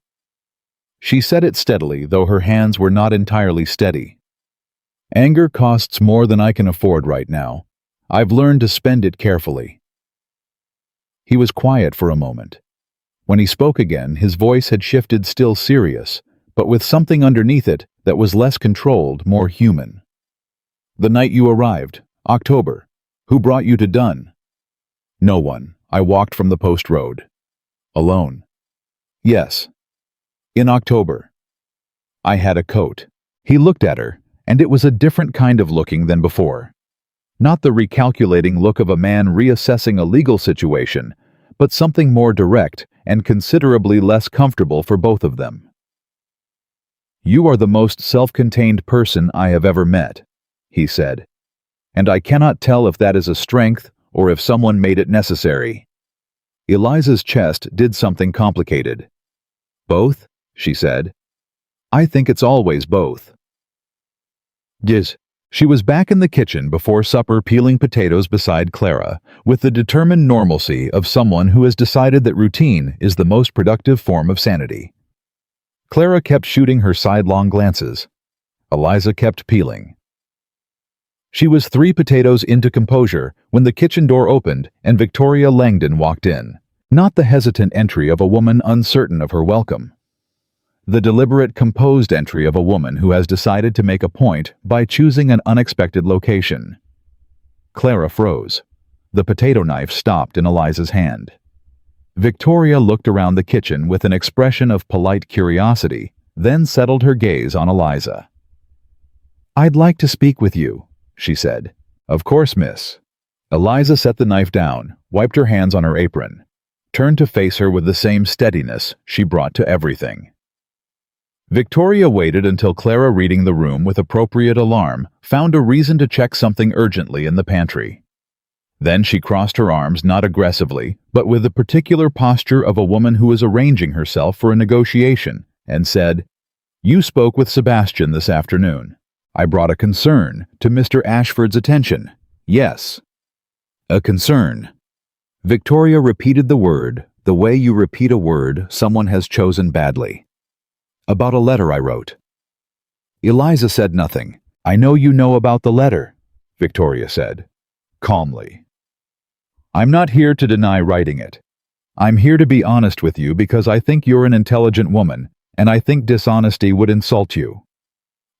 She said it steadily, though her hands were not entirely steady. Anger costs more than I can afford right now. I've learned to spend it carefully. He was quiet for a moment. When he spoke again, his voice had shifted, still serious, but with something underneath it that was less controlled, more human. The night you arrived, October. Who brought you to Dunn? No one. I walked from the post road. Alone. Yes. In October. I had a coat. He looked at her, and it was a different kind of looking than before. Not the recalculating look of a man reassessing a legal situation, but something more direct and considerably less comfortable for both of them. You are the most self-contained person I have ever met, he said, and I cannot tell if that is a strength or if someone made it necessary. Eliza's chest did something complicated. Both? She said. I think it's always both. Yes. She was back in the kitchen before supper peeling potatoes beside Clara, with the determined normalcy of someone who has decided that routine is the most productive form of sanity. Clara kept shooting her sidelong glances. Eliza kept peeling. She was 3 potatoes into composure when the kitchen door opened and Victoria Langdon walked in, not the hesitant entry of a woman uncertain of her welcome. The deliberate, composed entry of a woman who has decided to make a point by choosing an unexpected location. Clara froze. The potato knife stopped in Eliza's hand. Victoria looked around the kitchen with an expression of polite curiosity, then settled her gaze on Eliza. "I'd like to speak with you," she said. "Of course, miss." Eliza set the knife down, wiped her hands on her apron, turned to face her with the same steadiness she brought to everything. Victoria waited until Clara, reading the room with appropriate alarm, found a reason to check something urgently in the pantry. Then she crossed her arms, not aggressively, but with the particular posture of a woman who is arranging herself for a negotiation, and said, "You spoke with Sebastian this afternoon. I brought a concern to Mr. Ashford's attention." "Yes." "A concern." Victoria repeated the word, the way you repeat a word someone has chosen badly. "About a letter I wrote." Eliza said nothing. "I know you know about the letter," Victoria said, calmly. "I'm not here to deny writing it. I'm here to be honest with you because I think you're an intelligent woman, and I think dishonesty would insult you."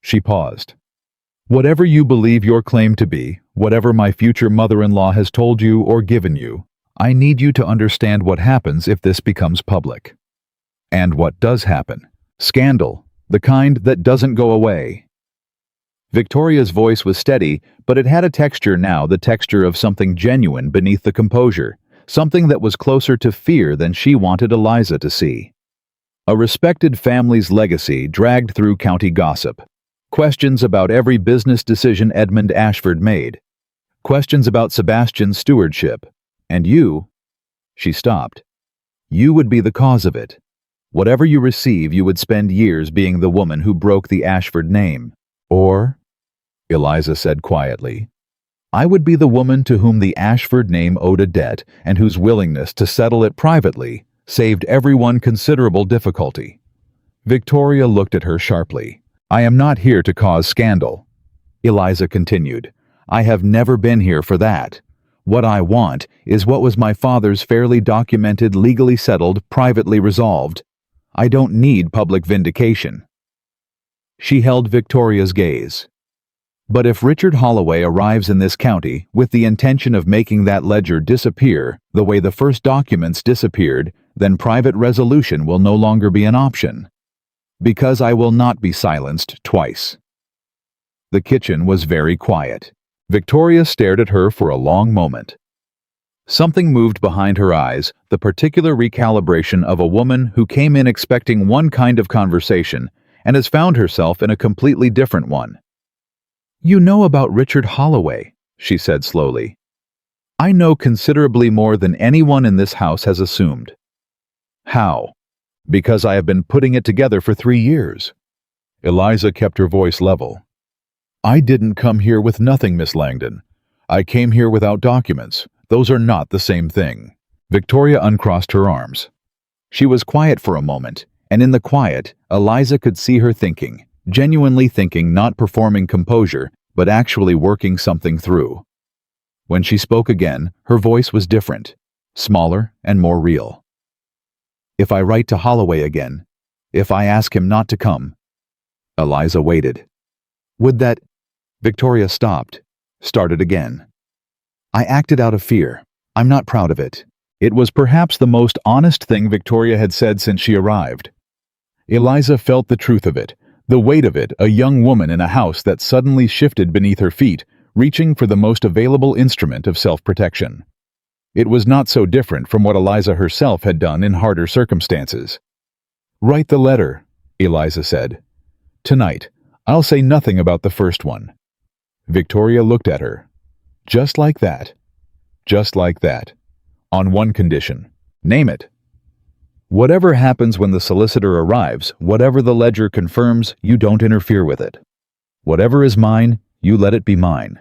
She paused. "Whatever you believe your claim to be, whatever my future mother-in-law has told you or given you, I need you to understand what happens if this becomes public. And what does happen. Scandal, the kind that doesn't go away." Victoria's voice was steady, but it had a texture now, the texture of something genuine beneath the composure, something that was closer to fear than she wanted Eliza to see. A respected family's legacy dragged through county gossip. Questions about every business decision Edmund Ashford made. Questions about Sebastian's stewardship. And you, she stopped, you would be the cause of it. Whatever you receive, you would spend years being the woman who broke the Ashford name. Or, Eliza said quietly, I would be the woman to whom the Ashford name owed a debt and whose willingness to settle it privately saved everyone considerable difficulty. Victoria looked at her sharply. "I am not here to cause scandal," Eliza continued. "I have never been here for that. What I want is what was my father's fairly documented, legally settled, privately resolved. I don't need public vindication." She held Victoria's gaze. "But if Richard Holloway arrives in this county with the intention of making that ledger disappear the way the first documents disappeared, then private resolution will no longer be an option. Because I will not be silenced twice." The kitchen was very quiet. Victoria stared at her for a long moment. Something moved behind her eyes, the particular recalibration of a woman who came in expecting one kind of conversation and has found herself in a completely different one. "You know about Richard Holloway," she said slowly. "I know considerably more than anyone in this house has assumed." "How?" "Because I have been putting it together for 3 years." Eliza kept her voice level. "I didn't come here with nothing, Miss Langdon. I came here without documents. Those are not the same thing." Victoria uncrossed her arms. She was quiet for a moment, and in the quiet, Eliza could see her thinking, genuinely thinking, not performing composure, but actually working something through. When she spoke again, her voice was different, smaller and more real. "If I write to Holloway again, if I ask him not to come..." Eliza waited. "Would that..." Victoria stopped, started again. "I acted out of fear. I'm not proud of it." It was perhaps the most honest thing Victoria had said since she arrived. Eliza felt the truth of it, the weight of it, a young woman in a house that suddenly shifted beneath her feet, reaching for the most available instrument of self-protection. It was not so different from what Eliza herself had done in harder circumstances. "Write the letter," Eliza said. "Tonight. I'll say nothing about the first one." Victoria looked at her. "Just like that. Just like that. On one condition. Name it." "Whatever happens when the solicitor arrives, whatever the ledger confirms, you don't interfere with it. Whatever is mine, you let it be mine.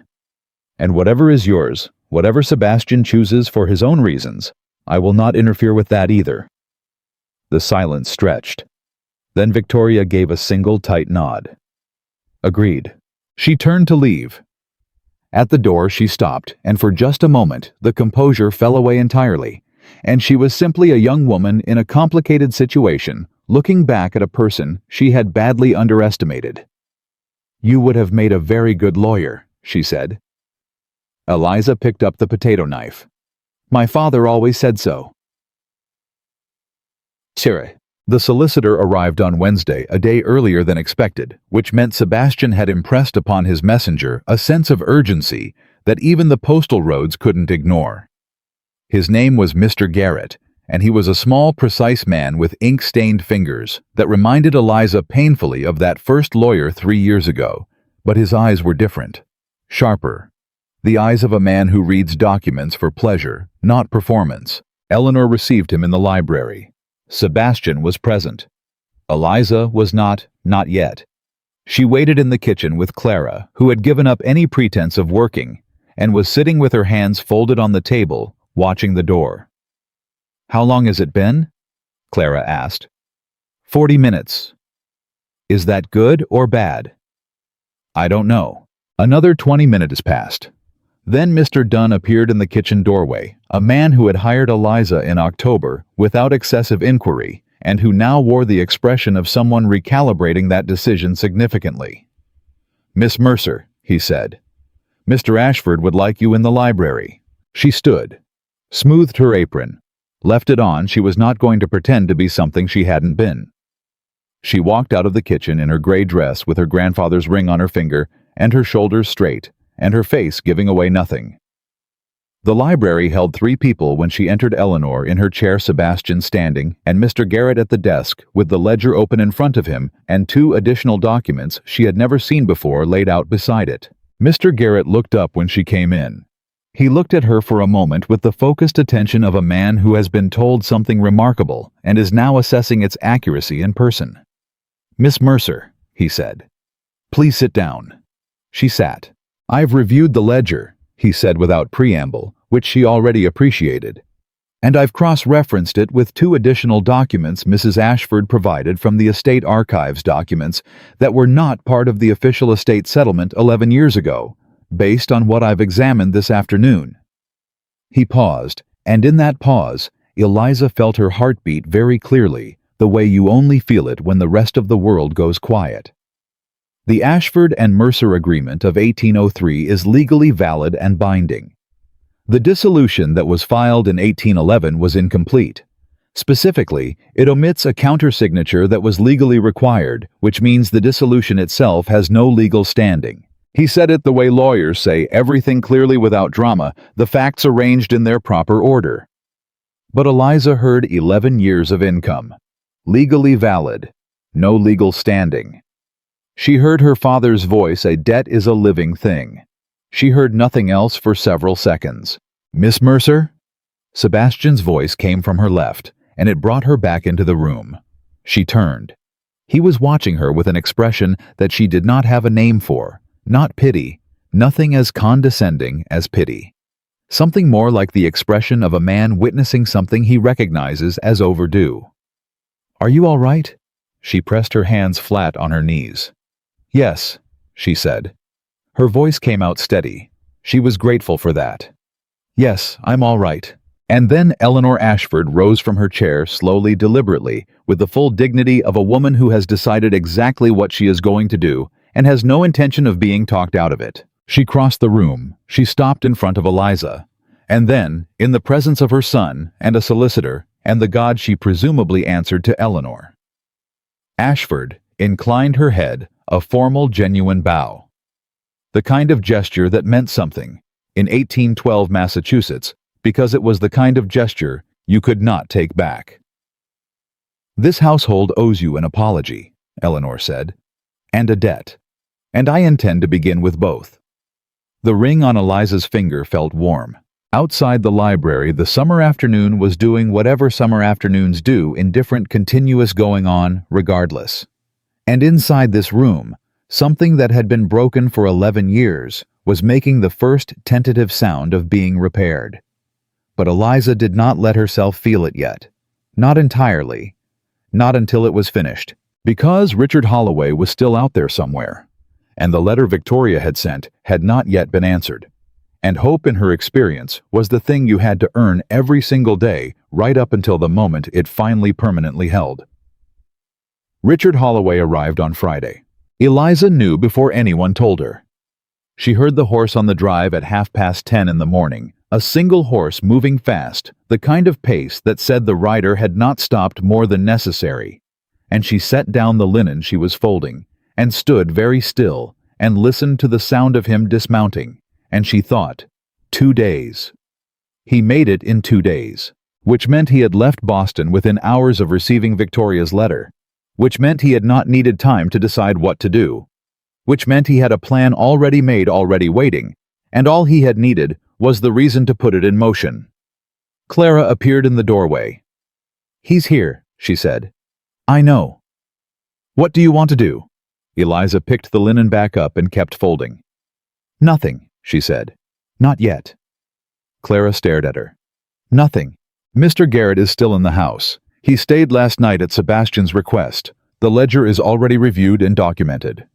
And whatever is yours, whatever Sebastian chooses for his own reasons, I will not interfere with that either." The silence stretched. Then Victoria gave a single tight nod. "Agreed." She turned to leave. At the door she stopped, and for just a moment the composure fell away entirely, and she was simply a young woman in a complicated situation, looking back at a person she had badly underestimated. "You would have made a very good lawyer," she said. Eliza picked up the potato knife. "My father always said so." Tire. The solicitor arrived on Wednesday, a day earlier than expected, which meant Sebastian had impressed upon his messenger a sense of urgency that even the postal roads couldn't ignore. His name was Mr. Garrett, and he was a small, precise man with ink-stained fingers that reminded Eliza painfully of that first lawyer 3 years ago, but his eyes were different, sharper. The eyes of a man who reads documents for pleasure, not performance. Eleanor received him in the library. Sebastian was present. Eliza was not yet. She waited in the kitchen with Clara, who had given up any pretense of working, and was sitting with her hands folded on the table, watching the door. "How long has it been?" Clara asked. 40 minutes. "Is that good or bad?" "I don't know." Another 20 minutes passed. Then Mr. Dunn appeared in the kitchen doorway, a man who had hired Eliza in October without excessive inquiry, and who now wore the expression of someone recalibrating that decision significantly. "Miss Mercer," he said, "Mr. Ashford would like you in the library." She stood, smoothed her apron, left it on. She was not going to pretend to be something she hadn't been. She walked out of the kitchen in her gray dress with her grandfather's ring on her finger and her shoulders straight, and her face giving away nothing. The library held 3 people when she entered: Eleanor in her chair, Sebastian standing, and Mr. Garrett at the desk with the ledger open in front of him and 2 additional documents she had never seen before laid out beside it. Mr. Garrett looked up when she came in. He looked at her for a moment with the focused attention of a man who has been told something remarkable and is now assessing its accuracy in person. "Miss Mercer," he said, "please sit down." She sat. "I've reviewed the ledger," he said without preamble, which she already appreciated. "And I've cross-referenced it with 2 additional documents Mrs. Ashford provided from the estate archives documents that were not part of the official estate settlement 11 years ago, based on what I've examined this afternoon." He paused, and in that pause, Eliza felt her heartbeat very clearly, the way you only feel it when the rest of the world goes quiet. The Ashford and Mercer Agreement of 1803 is legally valid and binding. The dissolution that was filed in 1811 was incomplete. Specifically, it omits a countersignature that was legally required, which means the dissolution itself has no legal standing. He said it the way lawyers say, everything clearly without drama, the facts arranged in their proper order. But Eliza heard 11 years of income. Legally valid. No legal standing. She heard her father's voice, a debt is a living thing. She heard nothing else for several seconds. "Miss Mercer?" Sebastian's voice came from her left, and it brought her back into the room. She turned. He was watching her with an expression that she did not have a name for, not pity, nothing as condescending as pity. Something more like the expression of a man witnessing something he recognizes as overdue. "Are you all right?" She pressed her hands flat on her knees. "Yes," she said. Her voice came out steady. She was grateful for that. "Yes, I'm all right." And then Eleanor Ashford rose from her chair slowly, deliberately, with the full dignity of a woman who has decided exactly what she is going to do and has no intention of being talked out of it. She crossed the room. She stopped in front of Eliza. And then, in the presence of her son and a solicitor and the God she presumably answered to, Eleanor Ashford inclined her head, a formal, genuine bow. The kind of gesture that meant something, in 1812 Massachusetts, because it was the kind of gesture you could not take back. "This household owes you an apology," Eleanor said, "and a debt. And I intend to begin with both." The ring on Eliza's finger felt warm. Outside the library, the summer afternoon was doing whatever summer afternoons do in different continuous going on, regardless. And inside this room, something that had been broken for 11 years was making the first tentative sound of being repaired. But Eliza did not let herself feel it yet. Not entirely. Not until it was finished. Because Richard Holloway was still out there somewhere. And the letter Victoria had sent had not yet been answered. And hope, in her experience, was the thing you had to earn every single day, right up until the moment it finally permanently held. Richard Holloway arrived on Friday. Eliza knew before anyone told her. She heard the horse on the drive at 10:30 in the morning, a single horse moving fast, the kind of pace that said the rider had not stopped more than necessary. And she set down the linen she was folding, and stood very still, and listened to the sound of him dismounting, and she thought, 2 days. He made it in 2 days, which meant he had left Boston within hours of receiving Victoria's letter, which meant he had not needed time to decide what to do, which meant he had a plan already made, already waiting, and all he had needed was the reason to put it in motion. Clara appeared in the doorway. "He's here," she said. "I know." "What do you want to do?" Eliza picked the linen back up and kept folding. "Nothing," she said. "Not yet." Clara stared at her. "Nothing. Mr. Garrett is still in the house. He stayed last night at Sebastian's request. The ledger is already reviewed and documented."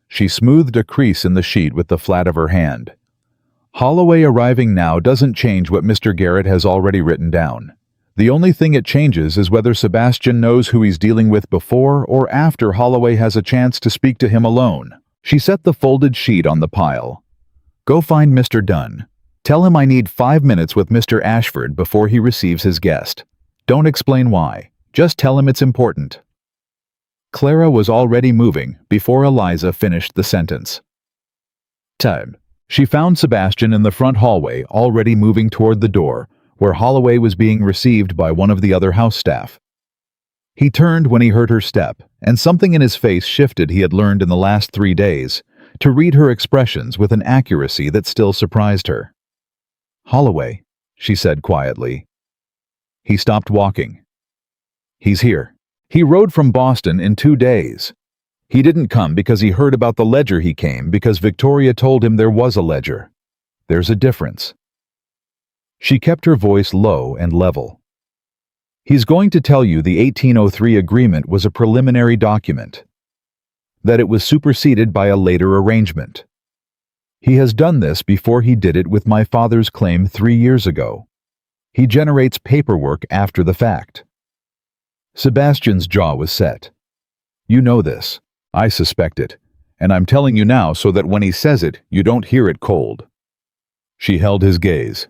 She smoothed a crease in the sheet with the flat of her hand. "Holloway arriving now doesn't change what Mr. Garrett has already written down. The only thing it changes is whether Sebastian knows who he's dealing with before or after Holloway has a chance to speak to him alone." She set the folded sheet on the pile. "Go find Mr. Dunn. Tell him I need 5 minutes with Mr. Ashford before he receives his guest. Don't explain why. Just tell him it's important." Clara was already moving before Eliza finished the sentence. Time. She found Sebastian in the front hallway, already moving toward the door, where Holloway was being received by one of the other house staff. He turned when he heard her step, and something in his face shifted he had learned in the last 3 days, to read her expressions with an accuracy that still surprised her. "Holloway," she said quietly. He stopped walking. "He's here. He rode from Boston in 2 days. He didn't come because he heard about the ledger. He came because Victoria told him there was a ledger. There's a difference." She kept her voice low and level. "He's going to tell you the 1803 agreement was a preliminary document, that it was superseded by a later arrangement. He has done this before he did it with my father's claim 3 years ago. He generates paperwork after the fact." Sebastian's jaw was set. "You know this. I suspect it, and I'm telling you now so that when he says it, you don't hear it cold." She held his gaze.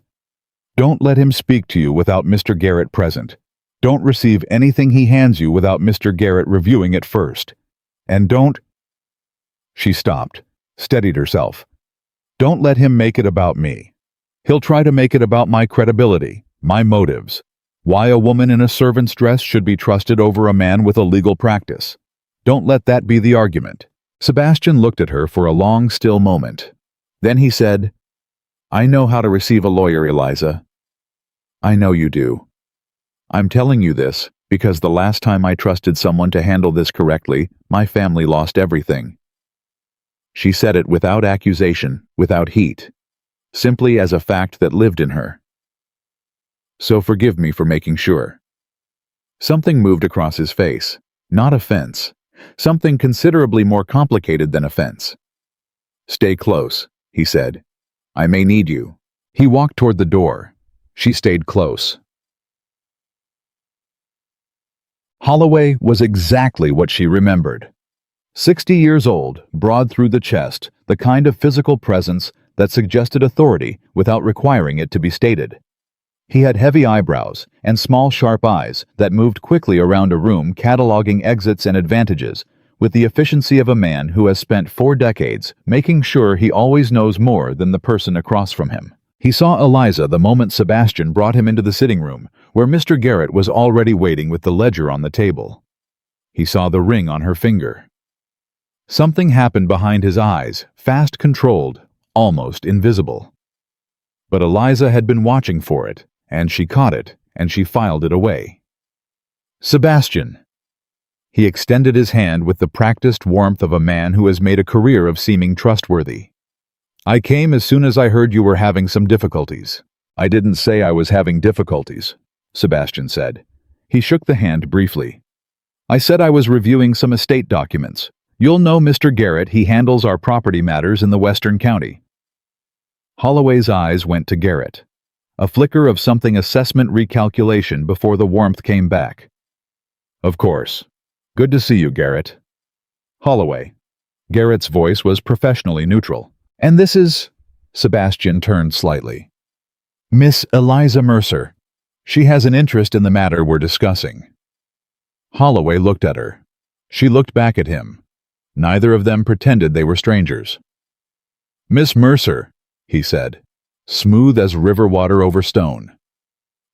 "Don't let him speak to you without Mr. Garrett present. Don't receive anything he hands you without Mr. Garrett reviewing it first. And don't—" She stopped, steadied herself. "Don't let him make it about me. He'll try to make it about my credibility, my motives, why a woman in a servant's dress should be trusted over a man with a legal practice. Don't let that be the argument." Sebastian looked at her for a long, still moment. Then he said, "I know how to receive a lawyer, Eliza. I know you do. I'm telling you this because the last time I trusted someone to handle this correctly, my family lost everything." She said it without accusation, without heat, simply as a fact that lived in her. "So forgive me for making sure." Something moved across his face, not offense, something considerably more complicated than offense. "Stay close," he said. "I may need you." He walked toward the door. She stayed close. Holloway was exactly what she remembered. 60 years old, broad through the chest, the kind of physical presence that suggested authority without requiring it to be stated. He had heavy eyebrows and small sharp eyes that moved quickly around a room cataloging exits and advantages with the efficiency of a man who has spent 4 decades making sure he always knows more than the person across from him. He saw Eliza the moment Sebastian brought him into the sitting room, where Mr. Garrett was already waiting with the ledger on the table. He saw the ring on her finger. Something happened behind his eyes, fast controlled, almost invisible. But Eliza had been watching for it, and she caught it, and she filed it away. "Sebastian." He extended his hand with the practiced warmth of a man who has made a career of seeming trustworthy. "I came as soon as I heard you were having some difficulties." "I didn't say I was having difficulties," Sebastian said. He shook the hand briefly. "I said I was reviewing some estate documents. You'll know Mr. Garrett. He handles our property matters in the Western County." Holloway's eyes went to Garrett. A flicker of something assessment recalculation before the warmth came back. "Of course. Good to see you, Garrett." "Holloway." Garrett's voice was professionally neutral. And this is... Sebastian turned slightly. Miss Eliza Mercer. She has an interest in the matter we're discussing. Holloway looked at her. She looked back at him. Neither of them pretended they were strangers. Miss Mercer, he said, smooth as river water over stone.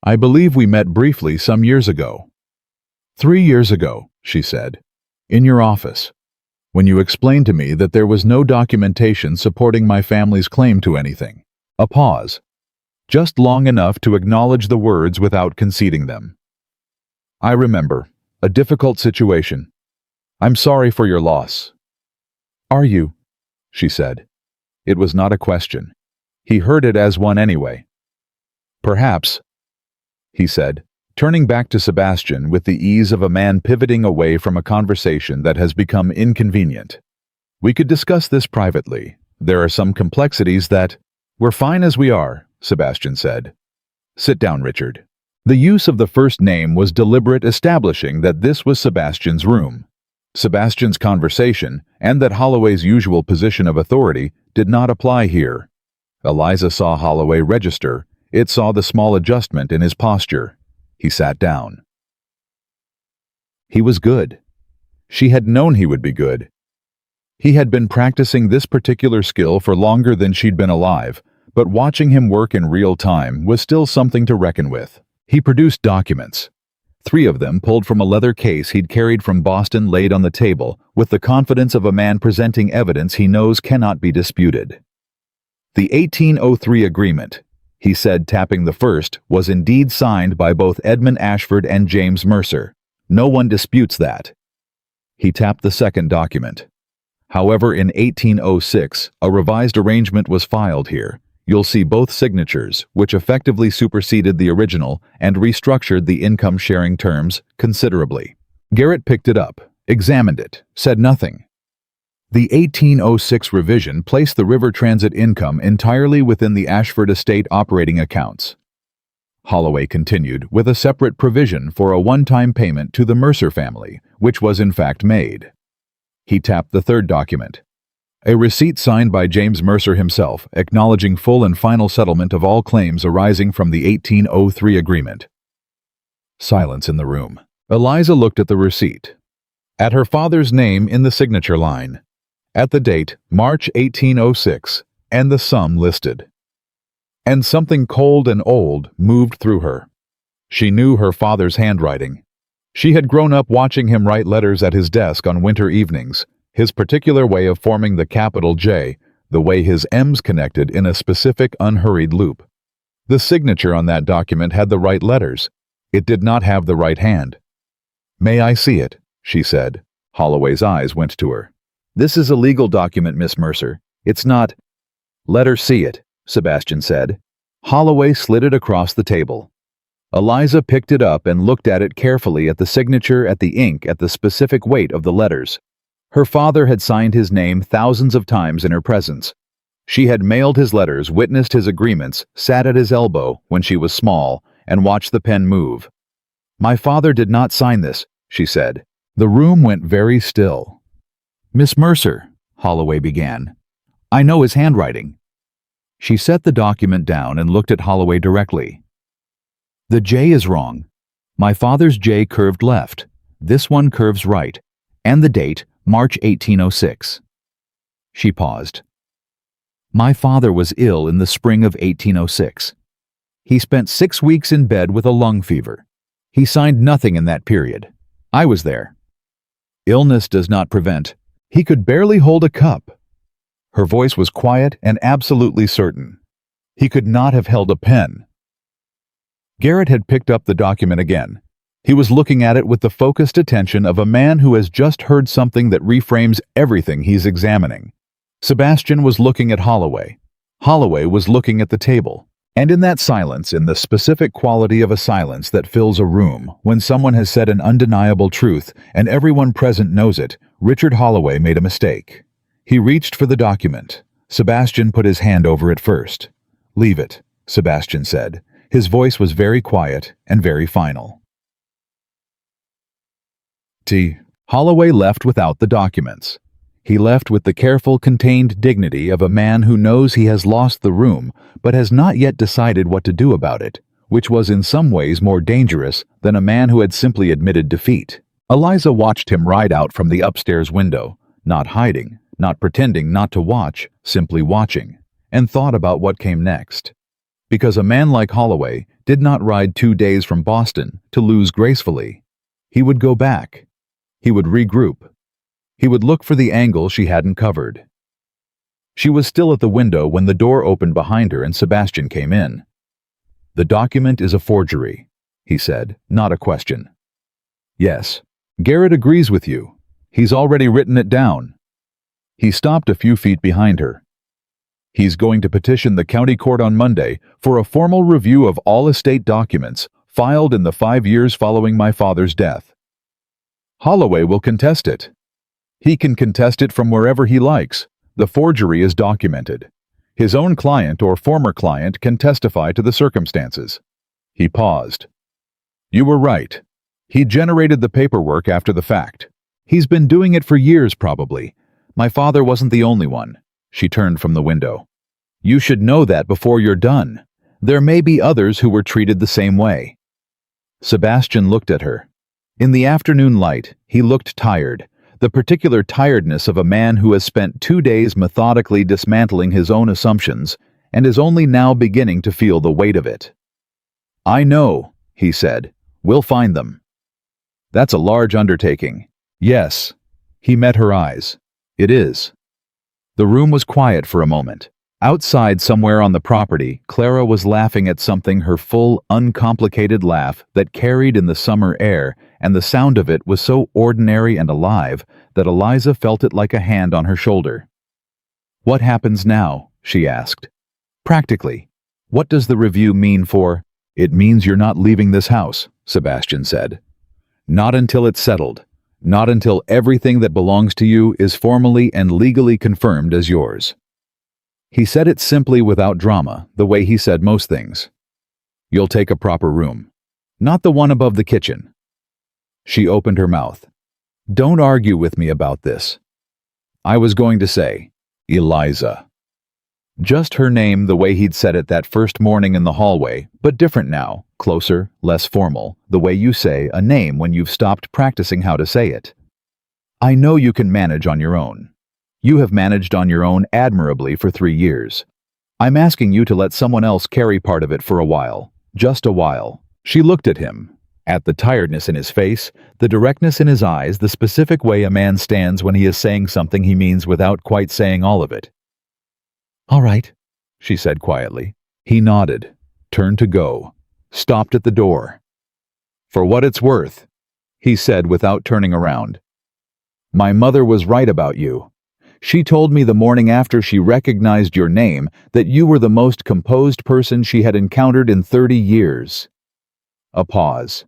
I believe we met briefly some years ago. 3 years ago, she said, in your office, when you explained to me that there was no documentation supporting my family's claim to anything. A pause. Just long enough to acknowledge the words without conceding them. I remember. A difficult situation. I'm sorry for your loss. Are you? She said. It was not a question. He heard it as one anyway. Perhaps, he said, turning back to Sebastian with the ease of a man pivoting away from a conversation that has become inconvenient. We could discuss this privately. There are some complexities that... We're fine as we are, Sebastian said. Sit down, Richard. The use of the first name was deliberate, establishing that this was Sebastian's room. Sebastian's conversation, and that Holloway's usual position of authority, did not apply here. Eliza saw Holloway register. It saw the small adjustment in his posture. He sat down. He was good. She had known he would be good. He had been practicing this particular skill for longer than she'd been alive, but watching him work in real time was still something to reckon with. He produced documents. 3 of them pulled from a leather case he'd carried from Boston, laid on the table, with the confidence of a man presenting evidence he knows cannot be disputed. The 1803 agreement, he said, tapping the first, was indeed signed by both Edmund Ashford and James Mercer. No one disputes that. He tapped the second document. However, in 1806, a revised arrangement was filed here. You'll see both signatures, which effectively superseded the original and restructured the income-sharing terms considerably. Garrett picked it up, examined it, said nothing. The 1806 revision placed the river transit income entirely within the Ashford estate operating accounts. Holloway continued with a separate provision for a one-time payment to the Mercer family, which was in fact made. He tapped the third document. A receipt signed by James Mercer himself, acknowledging full and final settlement of all claims arising from the 1803 agreement. Silence in the room. Eliza looked at the receipt. At her father's name in the signature line. At the date, March 1806, and the sum listed. And something cold and old moved through her. She knew her father's handwriting. She had grown up watching him write letters at his desk on winter evenings, his particular way of forming the capital J, the way his M's connected in a specific unhurried loop. The signature on that document had the right letters. It did not have the right hand. May I see it? She said. Holloway's eyes went to her. This is a legal document, Miss Mercer. It's not... Let her see it, Sebastian said. Holloway slid it across the table. Eliza picked it up and looked at it carefully, at the signature, at the ink, at the specific weight of the letters. Her father had signed his name thousands of times in her presence. She had mailed his letters, witnessed his agreements, sat at his elbow when she was small, and watched the pen move. My father did not sign this, she said. The room went very still. Miss Mercer, Holloway began. I know his handwriting. She set the document down and looked at Holloway directly. The J is wrong. My father's J curved left. This one curves right. And the date, March 1806. She paused. My father was ill in the spring of 1806. He spent 6 weeks in bed with a lung fever. He signed nothing in that period. I was there. Illness does not prevent. He could barely hold a cup. Her voice was quiet and absolutely certain. He could not have held a pen. Garrett had picked up the document again. He was looking at it with the focused attention of a man who has just heard something that reframes everything he's examining. Sebastian was looking at Holloway. Holloway was looking at the table. And in that silence, in the specific quality of a silence that fills a room, when someone has said an undeniable truth and everyone present knows it, Richard Holloway made a mistake. He reached for the document. Sebastian put his hand over it first. Leave it, Sebastian said. His voice was very quiet and very final. Holloway left without the documents. He left with the careful, contained dignity of a man who knows he has lost the room but has not yet decided what to do about it, which was in some ways more dangerous than a man who had simply admitted defeat. Eliza watched him ride out from the upstairs window, not hiding, not pretending not to watch, simply watching, and thought about what came next. Because a man like Holloway did not ride 2 days from Boston to lose gracefully. He would go back. He would regroup. He would look for the angle she hadn't covered. She was still at the window when the door opened behind her and Sebastian came in. "The document is a forgery," he said, not a question. "Yes. Garrett agrees with you. He's already written it down." He stopped a few feet behind her. "He's going to petition the county court on Monday for a formal review of all estate documents filed in the 5 years following my father's death. Holloway will contest it. He can contest it from wherever he likes. The forgery is documented. His own client or former client can testify to the circumstances." He paused. "You were right. He generated the paperwork after the fact. He's been doing it for years, probably. My father wasn't the only one." She turned from the window. "You should know that before you're done. There may be others who were treated the same way." Sebastian looked at her. In the afternoon light, he looked tired, the particular tiredness of a man who has spent 2 days methodically dismantling his own assumptions and is only now beginning to feel the weight of it. "I know," he said. "We'll find them." "That's a large undertaking." "Yes." He met her eyes. "It is." The room was quiet for a moment. Outside, somewhere on the property, Clara was laughing at something, her full, uncomplicated laugh that carried in the summer air, and the sound of it was so ordinary and alive that Eliza felt it like a hand on her shoulder. "What happens now?" she asked. "Practically, what does the review mean for—" "It means you're not leaving this house," Sebastian said. "Not until it's settled. Not until everything that belongs to you is formally and legally confirmed as yours." He said it simply, without drama, the way he said most things. "You'll take a proper room. Not the one above the kitchen." She opened her mouth. "Don't argue with me about this." "I was going to say, Eliza." Just her name, the way he'd said it that first morning in the hallway, but different now, closer, less formal, the way you say a name when you've stopped practicing how to say it. "I know you can manage on your own. You have managed on your own admirably for 3 years. I'm asking you to let someone else carry part of it for a while, just a while." She looked at him, at the tiredness in his face, the directness in his eyes, the specific way a man stands when he is saying something he means without quite saying all of it. "All right," she said quietly. He nodded, turned to go, stopped at the door. "For what it's worth," he said without turning around. "My mother was right about you. She told me the morning after she recognized your name that you were the most composed person she had encountered in 30 years. A pause.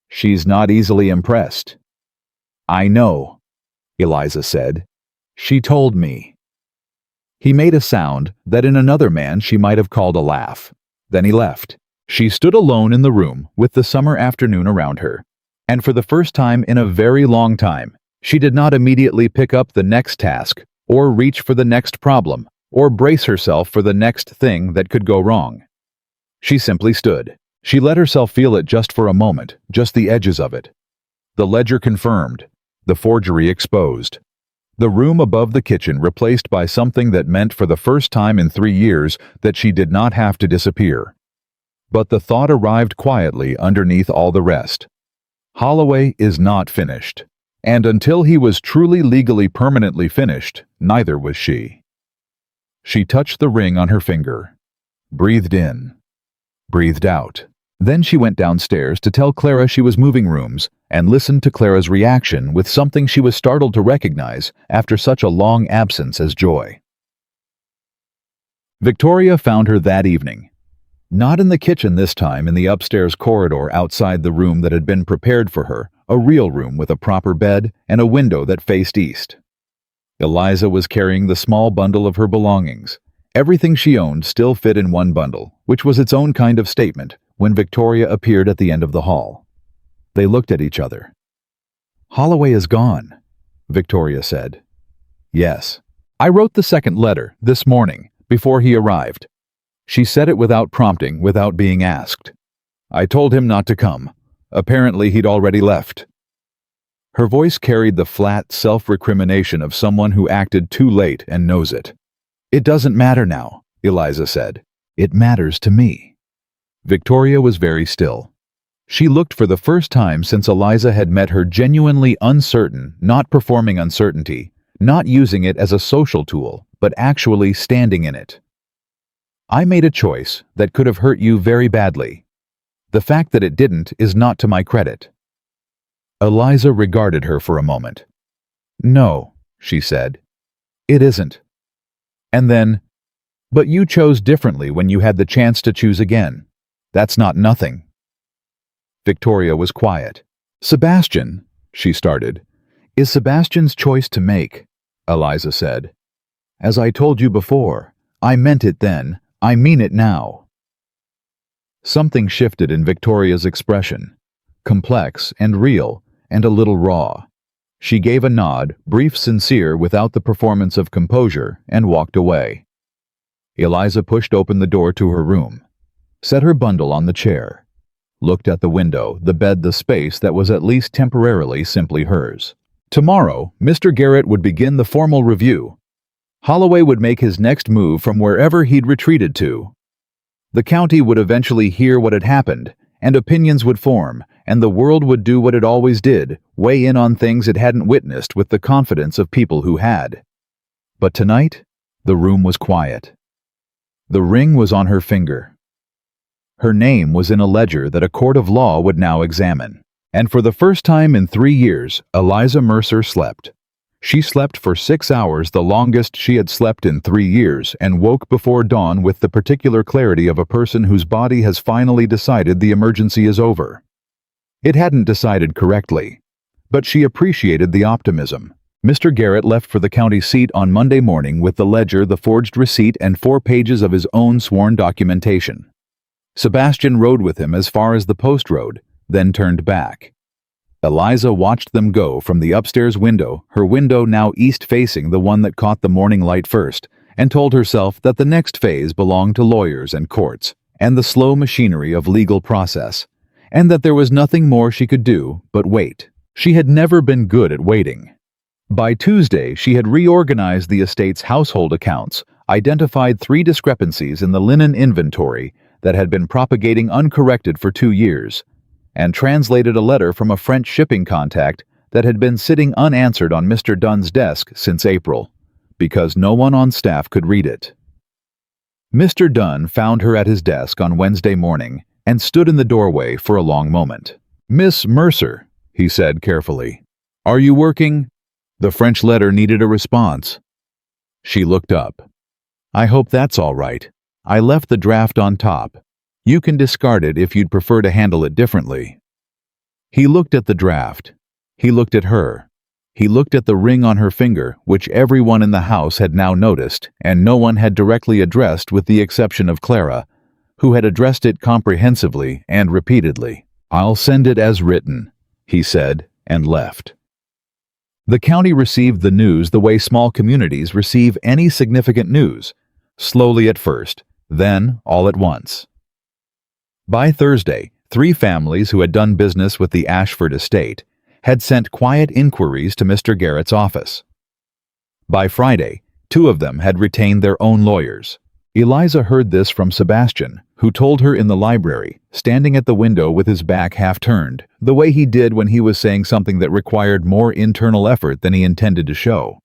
"She's not easily impressed." "I know," Eliza said. "She told me." He made a sound that in another man she might have called a laugh. Then he left. She stood alone in the room with the summer afternoon around her. And for the first time in a very long time, she did not immediately pick up the next task, or reach for the next problem, or brace herself for the next thing that could go wrong. She simply stood. She let herself feel it just for a moment, just the edges of it. The ledger confirmed, the forgery exposed. The room above the kitchen replaced by something that meant for the first time in 3 years that she did not have to disappear. But the thought arrived quietly underneath all the rest. Holloway is not finished. And until he was truly legally permanently finished, neither was she. She touched the ring on her finger, breathed in, breathed out. Then she went downstairs to tell Clara she was moving rooms and listened to Clara's reaction with something she was startled to recognize after such a long absence as joy. Victoria found her that evening. Not in the kitchen this time, in the upstairs corridor outside the room that had been prepared for her, a real room with a proper bed and a window that faced east. Eliza was carrying the small bundle of her belongings. Everything she owned still fit in one bundle, which was its own kind of statement, when Victoria appeared at the end of the hall. They looked at each other. "Holloway is gone," Victoria said. Yes. I wrote the second letter this morning, before he arrived. She said it without prompting, without being asked. I told him not to come. Apparently he'd already left. Her voice carried the flat self-recrimination of someone who acted too late and knows it. It doesn't matter now, Eliza said. It matters to me. Victoria was very still. She looked for the first time since Eliza had met her genuinely uncertain, not performing uncertainty, not using it as a social tool, but actually standing in it. I made a choice that could have hurt you very badly. The fact that it didn't is not to my credit. Eliza regarded her for a moment. No, she said. It isn't. And then, but you chose differently when you had the chance to choose again. That's not nothing. Victoria was quiet. Sebastian, she started. Is Sebastian's choice to make, Eliza said. As I told you before, I meant it then, I mean it now. Something shifted in Victoria's expression, complex and real and a little raw. She gave a nod, brief, sincere, without the performance of composure, and walked away. Eliza pushed open the door to her room, set her bundle on the chair, looked at the window, the bed, the space that was at least temporarily simply hers. Tomorrow, Mr. Garrett would begin the formal review. Holloway would make his next move from wherever he'd retreated to. The county would eventually hear what had happened, and opinions would form, and the world would do what it always did, weigh in on things it hadn't witnessed with the confidence of people who had. But tonight, the room was quiet. The ring was on her finger. Her name was in a ledger that a court of law would now examine. And for the first time in 3 years, Eliza Mercer slept. She slept for 6 hours, the longest she had slept in 3 years, and woke before dawn with the particular clarity of a person whose body has finally decided the emergency is over. It hadn't decided correctly, but she appreciated the optimism. Mr. Garrett left for the county seat on Monday morning with the ledger, the forged receipt, and 4 pages of his own sworn documentation. Sebastian rode with him as far as the post road, then turned back. Eliza watched them go from the upstairs window, her window now east-facing, the one that caught the morning light first, and told herself that the next phase belonged to lawyers and courts, and the slow machinery of legal process, and that there was nothing more she could do but wait. She had never been good at waiting. By Tuesday, she had reorganized the estate's household accounts, identified 3 discrepancies in the linen inventory that had been propagating uncorrected for 2 years, and translated a letter from a French shipping contact that had been sitting unanswered on Mr. Dunn's desk since April, because no one on staff could read it. Mr. Dunn found her at his desk on Wednesday morning and stood in the doorway for a long moment. "Miss Mercer," he said carefully, "are you working?" The French letter needed a response. She looked up. "I hope that's all right. I left the draft on top. You can discard it if you'd prefer to handle it differently." He looked at the draft. He looked at her. He looked at the ring on her finger, which everyone in the house had now noticed, and no one had directly addressed with the exception of Clara, who had addressed it comprehensively and repeatedly. "I'll send it as written," he said, and left. The county received the news the way small communities receive any significant news, slowly at first, then all at once. By Thursday, 3 families who had done business with the Ashford estate had sent quiet inquiries to Mr. Garrett's office. By Friday, 2 of them had retained their own lawyers. Eliza heard this from Sebastian, who told her in the library, standing at the window with his back half turned, the way he did when he was saying something that required more internal effort than he intended to show.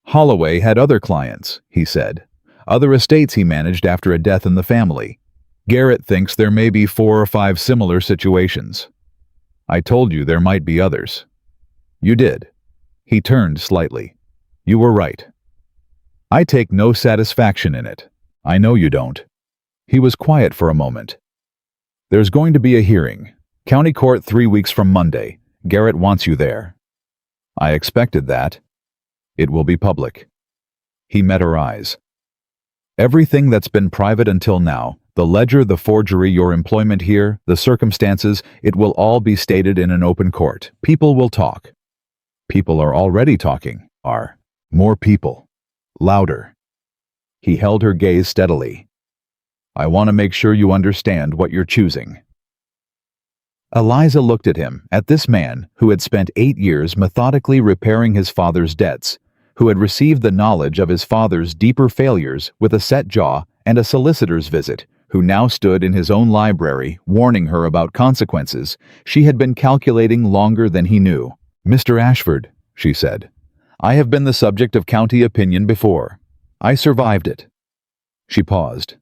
Holloway had other clients, he said, other estates he managed after a death in the family. Garrett thinks there may be 4 or 5 similar situations. I told you there might be others. You did. He turned slightly. You were right. I take no satisfaction in it. I know you don't. He was quiet for a moment. There's going to be a hearing. County court 3 weeks from Monday. Garrett wants you there. I expected that. It will be public. He met her eyes. Everything that's been private until now, the ledger, the forgery, your employment here, the circumstances, it will all be stated in an open court. People will talk. People are already talking. More people. Louder. He held her gaze steadily. I want to make sure you understand what you're choosing. Eliza looked at him, at this man who had spent 8 years methodically repairing his father's debts, who had received the knowledge of his father's deeper failures with a set jaw and a solicitor's visit, who now stood in his own library warning her about consequences she had been calculating longer than he knew. Mr. Ashford, she said, I have been the subject of county opinion before. I survived it. She paused.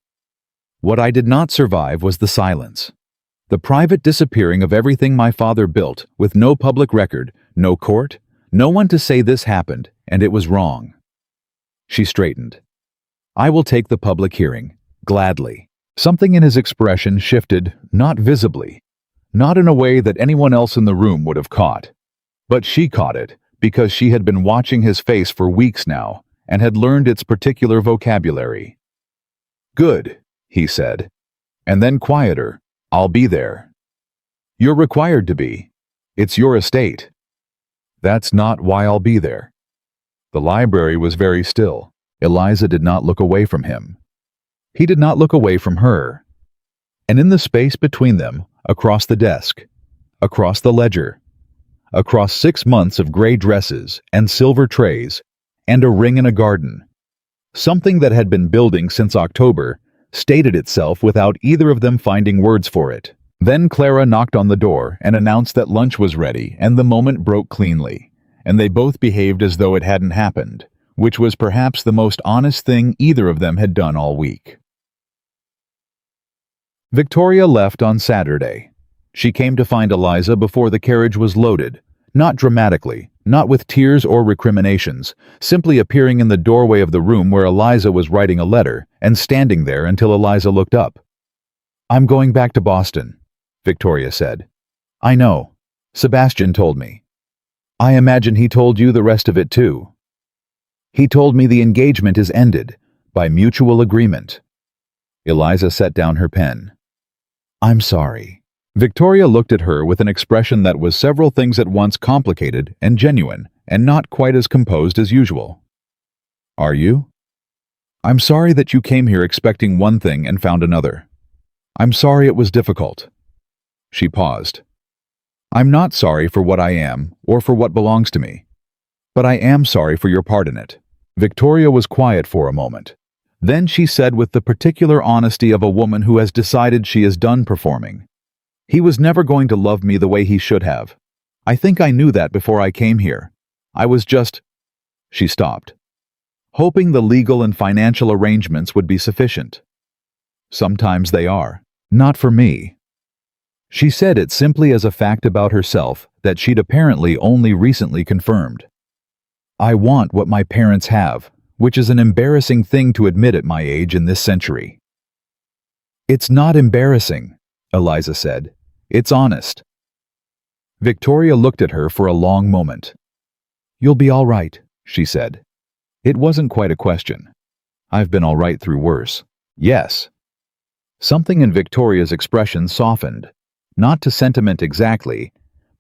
What I did not survive was the silence. The private disappearing of everything my father built, with no public record, no court, no one to say this happened, and it was wrong. She straightened. I will take the public hearing, gladly. Something in his expression shifted, not visibly, not in a way that anyone else in the room would have caught. But she caught it, because she had been watching his face for weeks now, and had learned its particular vocabulary. Good, he said. And then quieter. I'll be there. You're required to be. It's your estate. That's not why I'll be there. The library was very still. Eliza did not look away from him. He did not look away from her. And in the space between them, across the desk, across the ledger, across 6 months of gray dresses and silver trays, and a ring in a garden, something that had been building since October stated itself without either of them finding words for it. Then Clara knocked on the door and announced that lunch was ready, and the moment broke cleanly, and they both behaved as though it hadn't happened, which was perhaps the most honest thing either of them had done all week. Victoria left on Saturday. She came to find Eliza before the carriage was loaded, not dramatically, not with tears or recriminations, simply appearing in the doorway of the room where Eliza was writing a letter and standing there until Eliza looked up. I'm going back to Boston, Victoria said. I know. Sebastian told me. I imagine he told you the rest of it too. He told me the engagement is ended, by mutual agreement. Eliza set down her pen. I'm sorry. Victoria looked at her with an expression that was several things at once complicated and genuine, and not quite as composed as usual. Are you? I'm sorry that you came here expecting one thing and found another. I'm sorry it was difficult. She paused. I'm not sorry for what I am, or for what belongs to me. But I am sorry for your part in it. Victoria was quiet for a moment. Then she said with the particular honesty of a woman who has decided she is done performing. He was never going to love me the way he should have. I think I knew that before I came here. I was just... She stopped, hoping the legal and financial arrangements would be sufficient. Sometimes they are. Not for me. She said it simply as a fact about herself that she'd apparently only recently confirmed. I want what my parents have, which is an embarrassing thing to admit at my age in this century. It's not embarrassing, Eliza said. It's honest. Victoria looked at her for a long moment. You'll be all right, she said. It wasn't quite a question. I've been all right through worse. Yes. Something in Victoria's expression softened, not to sentiment exactly,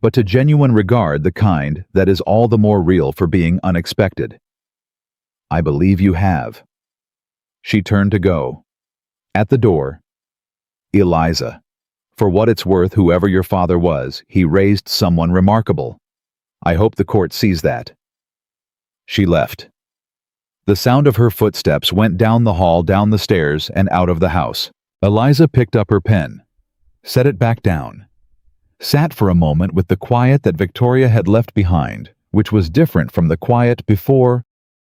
but to genuine regard, the kind that is all the more real for being unexpected. I believe you have. She turned to go. At the door, Eliza. For what it's worth, whoever your father was, he raised someone remarkable. I hope the court sees that. She left. The sound of her footsteps went down the hall, down the stairs, and out of the house. Eliza picked up her pen, set it back down, sat for a moment with the quiet that Victoria had left behind, which was different from the quiet before